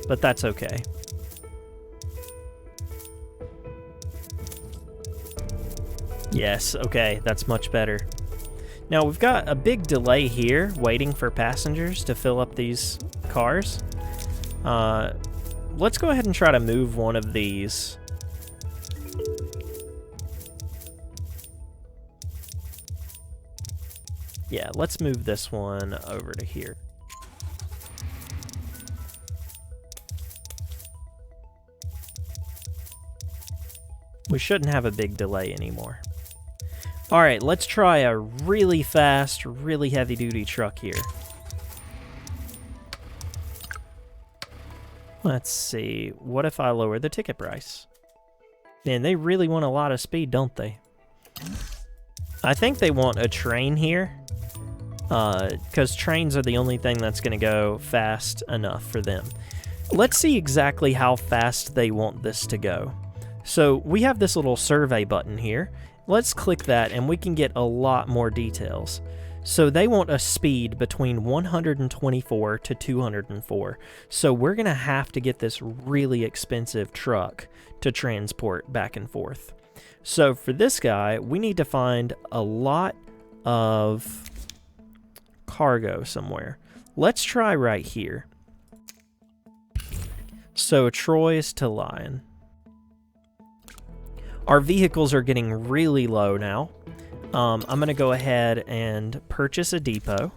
but that's okay. Yes, okay, that's much better. Now, we've got a big delay here, waiting for passengers to fill up these cars. Let's go ahead and try to move one of these. Yeah, let's move this one over to here. We shouldn't have a big delay anymore. Alright, let's try a really fast, really heavy-duty truck here. Let's see, what if I lower the ticket price? Man, they really want a lot of speed, don't they? I think they want a train here, because trains are the only thing that's going to go fast enough for them. Let's see exactly how fast they want this to go. So we have this little survey button here. Let's click that and we can get a lot more details. So they want a speed between 124 to 204. So we're going to have to get this really expensive truck to transport back and forth. So for this guy, we need to find a lot of cargo somewhere. Let's try right here. So Troy's to Lyon. Our vehicles are getting really low now. I'm going to go ahead and purchase a depot.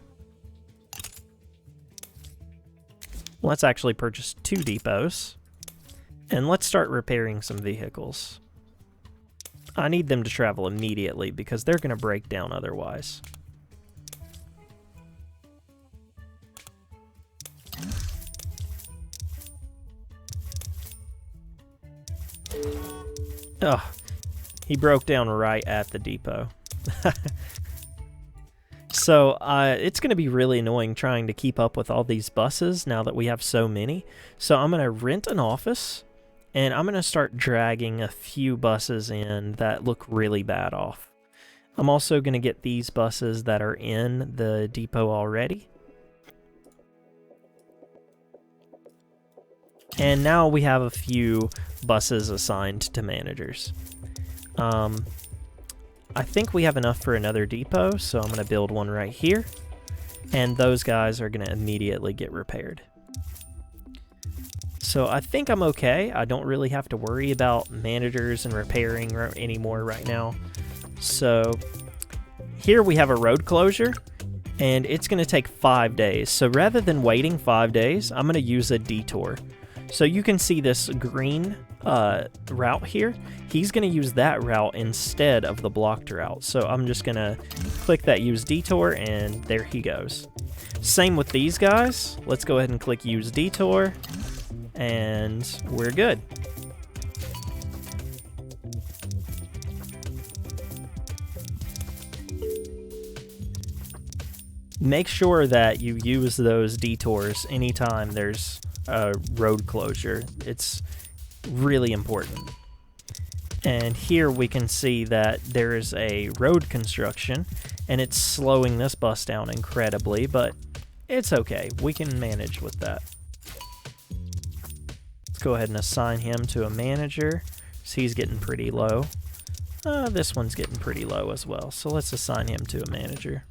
Let's actually purchase 2 depots. And let's start repairing some vehicles. I need them to travel immediately because they're going to break down otherwise. Ugh. He broke down right at the depot. So it's going to be really annoying trying to keep up with all these buses now that we have so many. So I'm going to rent an office, and I'm going to start dragging a few buses in that look really bad off. I'm also going to get these buses that are in the depot already. And now we have a few buses assigned to managers. I think we have enough for another depot, so I'm going to build one right here. And those guys are going to immediately get repaired. So I think I'm okay. I don't really have to worry about managers and repairing anymore right now. So here we have a road closure, and it's going to take 5 days. So rather than waiting 5 days, I'm going to use a detour. So you can see this green route here. He's going to use that route instead of the blocked route. So I'm just going to click that use detour, and there he goes. Same with these guys. Let's go ahead and click use detour, and we're good. Make sure that you use those detours anytime there's a road closure. It's really important. And here we can see that there is a road construction, and it's slowing this bus down incredibly, but it's okay. We can manage with that. Let's go ahead and assign him to a manager. So he's getting pretty low. This one's getting pretty low as well, so let's assign him to a manager.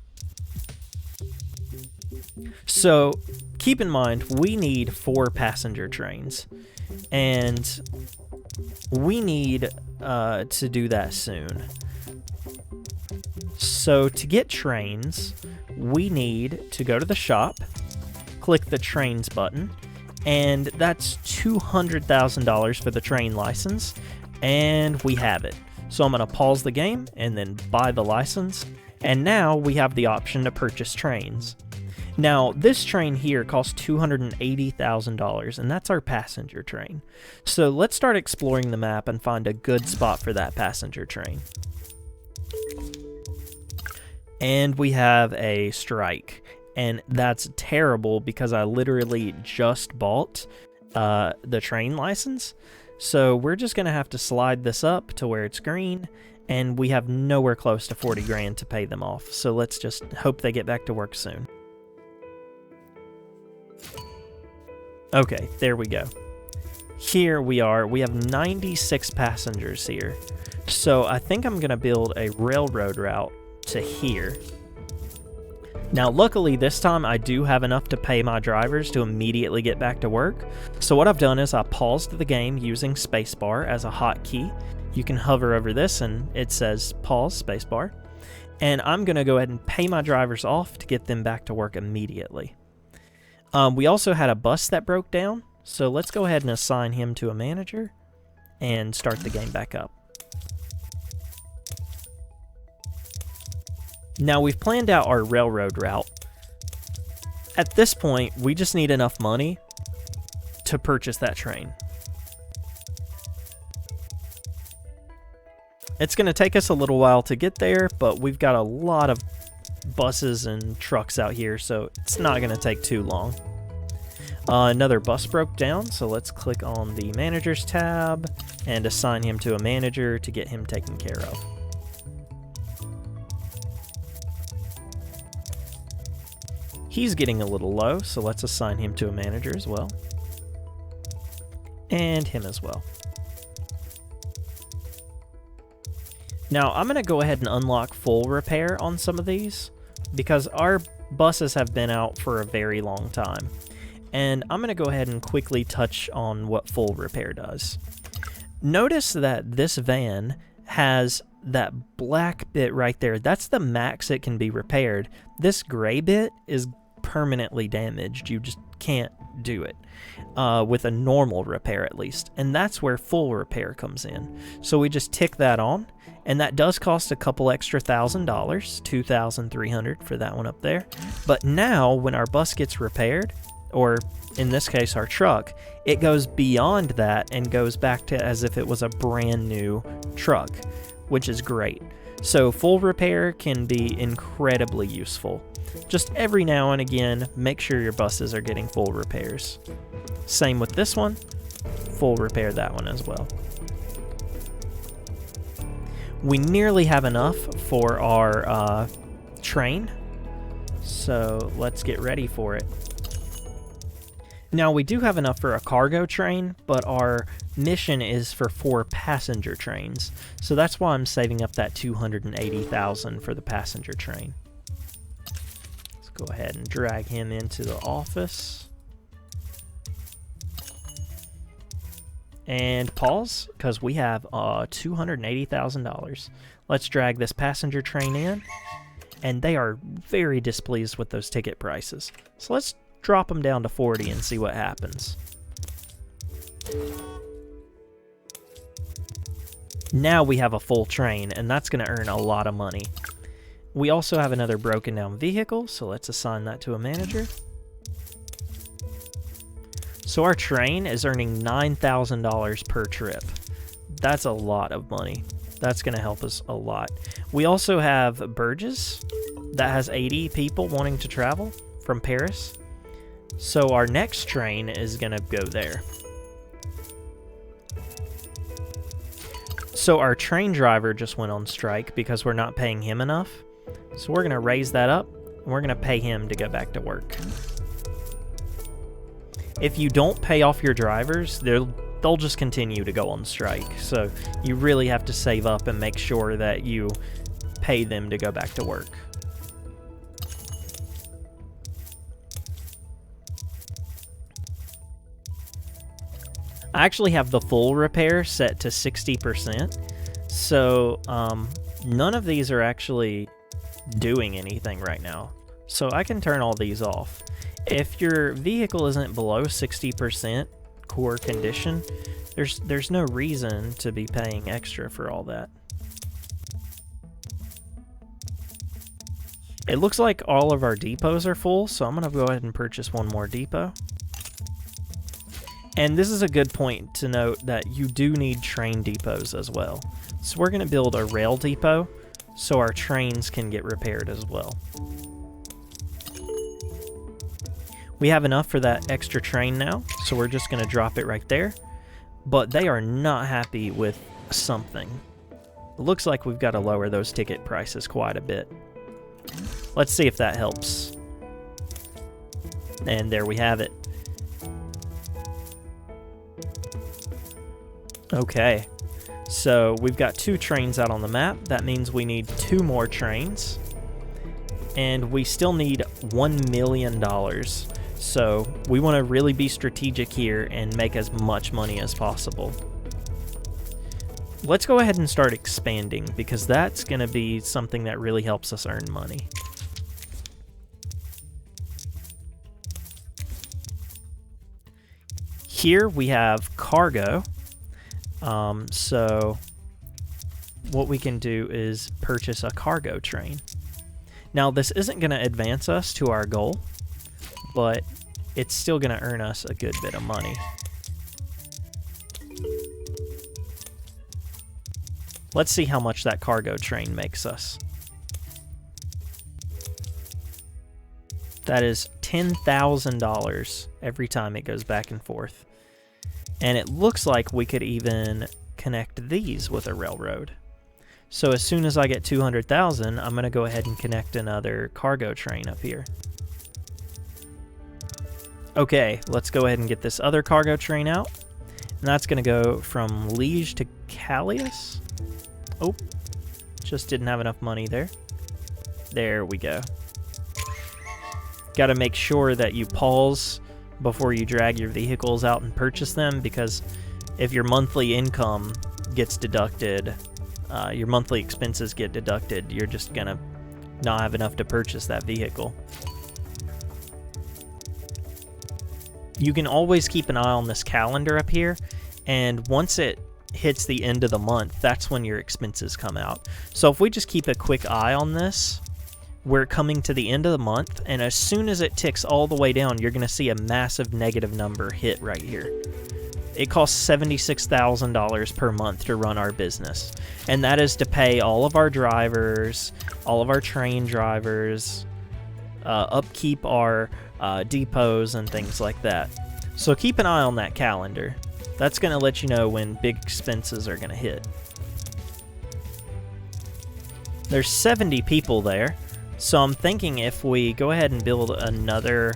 So keep in mind, we need 4 passenger trains, and we need to do that soon. So to get trains, we need to go to the shop, click the trains button, and that's $200,000 for the train license, and we have it. So I'm going to pause the game and then buy the license, and now we have the option to purchase trains. Now, this train here costs $280,000, and that's our passenger train. So let's start exploring the map and find a good spot for that passenger train. And we have a strike, and that's terrible because I literally just bought the train license. So we're just going to have to slide this up to where it's green, and we have nowhere close to 40 grand to pay them off. So let's just hope they get back to work soon. Okay, there we go. Here we are. We have 96 passengers here. So I think I'm going to build a railroad route to here. Now, luckily this time I do have enough to pay my drivers to immediately get back to work. So what I've done is I paused the game using spacebar as a hotkey. You can hover over this and it says pause spacebar. And I'm going to go ahead and pay my drivers off to get them back to work immediately. We also had a bus that broke down, so let's go ahead and assign him to a manager and start the game back up. Now we've planned out our railroad route. At this point, we just need enough money to purchase that train. It's going to take us a little while to get there, but we've got a lot of buses and trucks out here, so it's not going to take too long. Another bus broke down, so let's click on the Managers tab and assign him to a manager to get him taken care of. He's getting a little low, so let's assign him to a manager as well. And him as well. Now, I'm going to go ahead and unlock full repair on some of these, because our buses have been out for a very long time. And I'm going to go ahead and quickly touch on what full repair does. Notice that this van has that black bit right there. That's the max it can be repaired. This gray bit is permanently damaged. You just can't do it with a normal repair at least. And that's where full repair comes in. So we just tick that on. And that does cost a couple extra $1,000, $2,300 for that one up there. But now, when our bus gets repaired, or in this case our truck, it goes beyond that and goes back to as if it was a brand new truck, which is great. So full repair can be incredibly useful. Just every now and again, make sure your buses are getting full repairs. Same with this one, full repair that one as well. We nearly have enough for our train, so let's get ready for it. Now, we do have enough for a cargo train, but our mission is for 4 passenger trains, so that's why I'm saving up that $280,000 for the passenger train. Let's go ahead and drag him into the office. And pause, because we have $280,000. Let's drag this passenger train in, and they are very displeased with those ticket prices. So let's drop them down to 40 and see what happens. Now we have a full train, and that's going to earn a lot of money. We also have another broken down vehicle, so let's assign that to a manager. So our train is earning $9,000 per trip. That's a lot of money. That's going to help us a lot. We also have Burgess that has 80 people wanting to travel from Paris. So our next train is going to go there. So our train driver just went on strike because we're not paying him enough. So we're going to raise that up, and we're going to pay him to go back to work. If you don't pay off your drivers, they'll just continue to go on strike. So you really have to save up and make sure that you pay them to go back to work. I actually have the full repair set to 60%. So none of these are actually doing anything right now. So I can turn all these off. If your vehicle isn't below 60% core condition, there's no reason to be paying extra for all that. It looks like all of our depots are full, so I'm going to go ahead and purchase one more depot. And this is a good point to note that you do need train depots as well. So we're going to build a rail depot so our trains can get repaired as well. We have enough for that extra train now, so we're just going to drop it right there. But they are not happy with something. It looks like we've got to lower those ticket prices quite a bit. Let's see if that helps. And there we have it. Okay. So we've got 2 trains out on the map. That means we need 2 more trains. And we still need $1 million. So we want to really be strategic here and make as much money as possible. Let's go ahead and start expanding, because that's going to be something that really helps us earn money. Here we have cargo. So what we can do is purchase a cargo train. Now this isn't going to advance us to our goal, but it's still going to earn us a good bit of money. Let's see how much that cargo train makes us. That is $10,000 every time it goes back and forth. And it looks like we could even connect these with a railroad. So as soon as I get 200,000, I'm going to go ahead and connect another cargo train up here. Okay, let's go ahead and get this other cargo train out. And that's going to go from Liege to Callias. Oh, just didn't have enough money there. There we go. Got to make sure that you pause before you drag your vehicles out and purchase them, because if your monthly income gets deducted, your monthly expenses get deducted, you're just going to not have enough to purchase that vehicle. You can always keep an eye on this calendar up here, and once it hits the end of the month, that's when your expenses come out. So if we just keep a quick eye on this, we're coming to the end of the month, and as soon as it ticks all the way down, you're going to see a massive negative number hit right here. It costs $76,000 per month to run our business, and that is to pay all of our drivers, all of our train drivers, upkeep our depots and things like that. So keep an eye on that calendar. That's going to let you know when big expenses are going to hit. There's 70 people there, so I'm thinking if we go ahead and build another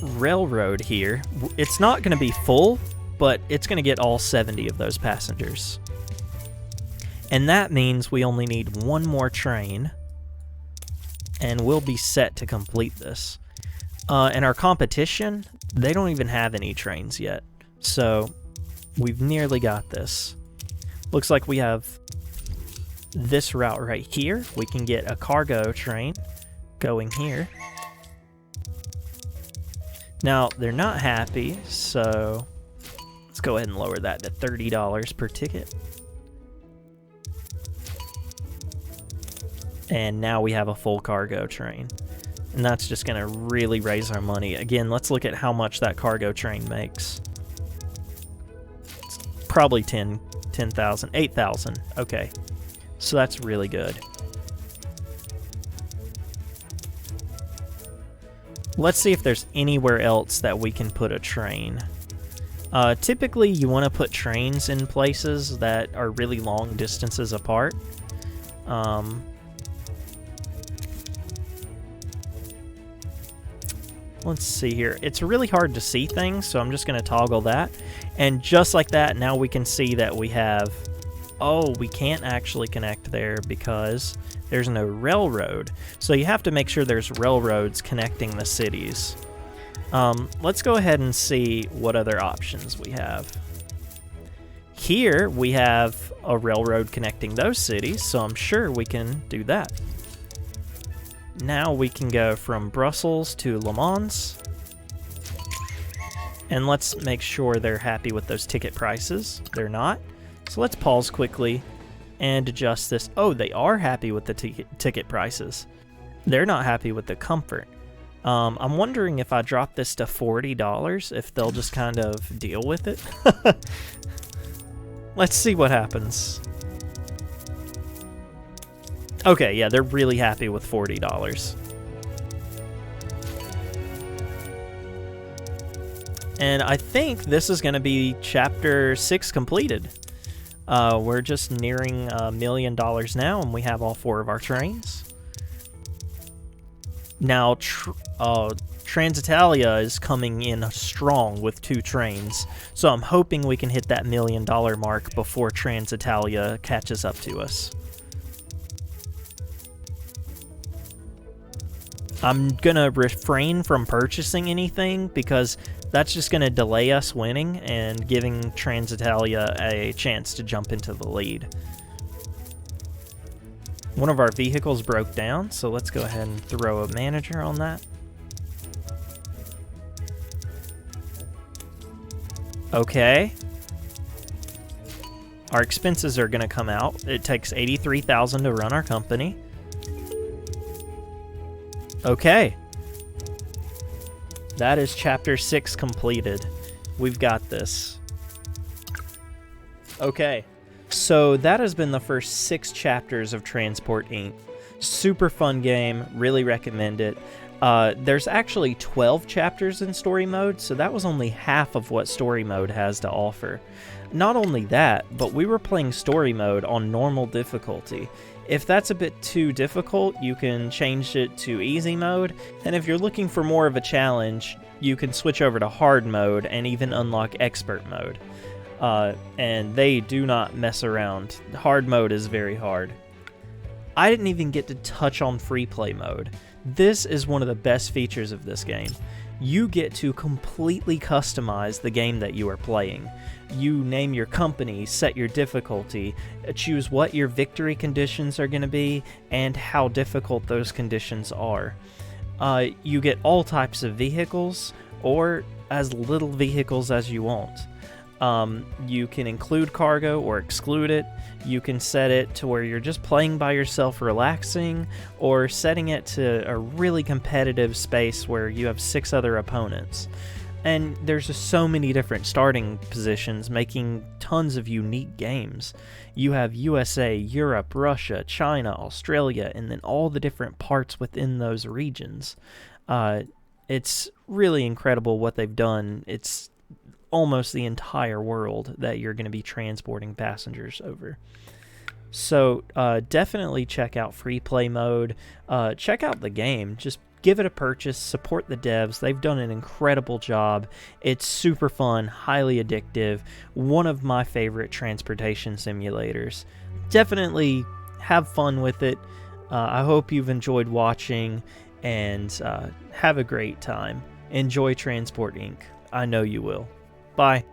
railroad here, it's not going to be full, but it's going to get all 70 of those passengers. And that means we only need 1 more train, and we'll be set to complete this. And our competition, they don't even have any trains yet. So we've nearly got this. Looks like we have this route right here. We can get a cargo train going here. Now, they're not happy, so let's go ahead and lower that to $30 per ticket. And now we have a full cargo train. And that's just going to really raise our money. Again, let's look at how much that cargo train makes. It's probably 10,000, 8,000. Okay. So that's really good. Let's see if there's anywhere else that we can put a train. Typically, you want to put trains in places that are really long distances apart. Let's see here. It's really hard to see things, so I'm just going to toggle that. And just like that, now we can see that we have... Oh, we can't actually connect there because there's no railroad. So you have to make sure there's railroads connecting the cities. Let's go ahead and see what other options we have. Here we have a railroad connecting those cities, so I'm sure we can do that. Now we can go from Brussels to Le Mans. And let's make sure they're happy with those ticket prices. They're not. So let's pause quickly and adjust this. Oh, they are happy with the ticket prices. They're not happy with the comfort. I'm wondering if I drop this to $40, if they'll just kind of deal with it. Let's see what happens. Okay, yeah, they're really happy with $40. And I think this is going to be Chapter 6 completed. We're just nearing $1 million now, and we have all 4 of our trains. Now, Transitalia is coming in strong with 2 trains, so I'm hoping we can hit that $1 million mark before Transitalia catches up to us. I'm gonna refrain from purchasing anything because that's just gonna delay us winning and giving Transitalia a chance to jump into the lead. One of our vehicles broke down, so let's go ahead and throw a manager on that. Okay. Our expenses are gonna come out. It takes $83,000 to run our company. Okay. That is chapter 6 completed. We've got this. Okay. So that has been the first 6 chapters of Transport Inc. Super fun game, really recommend it. There's actually 12 chapters in story mode, so that was only half of what story mode has to offer. Not only that, but we were playing story mode on normal difficulty. If that's a bit too difficult, you can change it to easy mode, and if you're looking for more of a challenge, you can switch over to hard mode and even unlock expert mode. And they do not mess around. Hard mode is very hard. I didn't even get to touch on free play mode. This is one of the best features of this game. You get to completely customize the game that you are playing. You name your company, set your difficulty, choose what your victory conditions are going to be, and how difficult those conditions are. You get all types of vehicles, or as little vehicles as you want. You can include cargo or exclude it. You can set it to where you're just playing by yourself relaxing, or setting it to a really competitive space where you have 6 other opponents. And there's just so many different starting positions, making tons of unique games. You have USA, Europe, Russia, China, Australia, and then all the different parts within those regions. It's really incredible what they've done. It's almost the entire world that you're going to be transporting passengers over. So definitely check out free play mode. Check out the game. Just give it a purchase. Support the devs. They've done an incredible job. It's super fun, highly addictive. One of my favorite transportation simulators. Definitely have fun with it. I hope you've enjoyed watching, and have a great time. Enjoy Transport Inc. I know you will. Bye.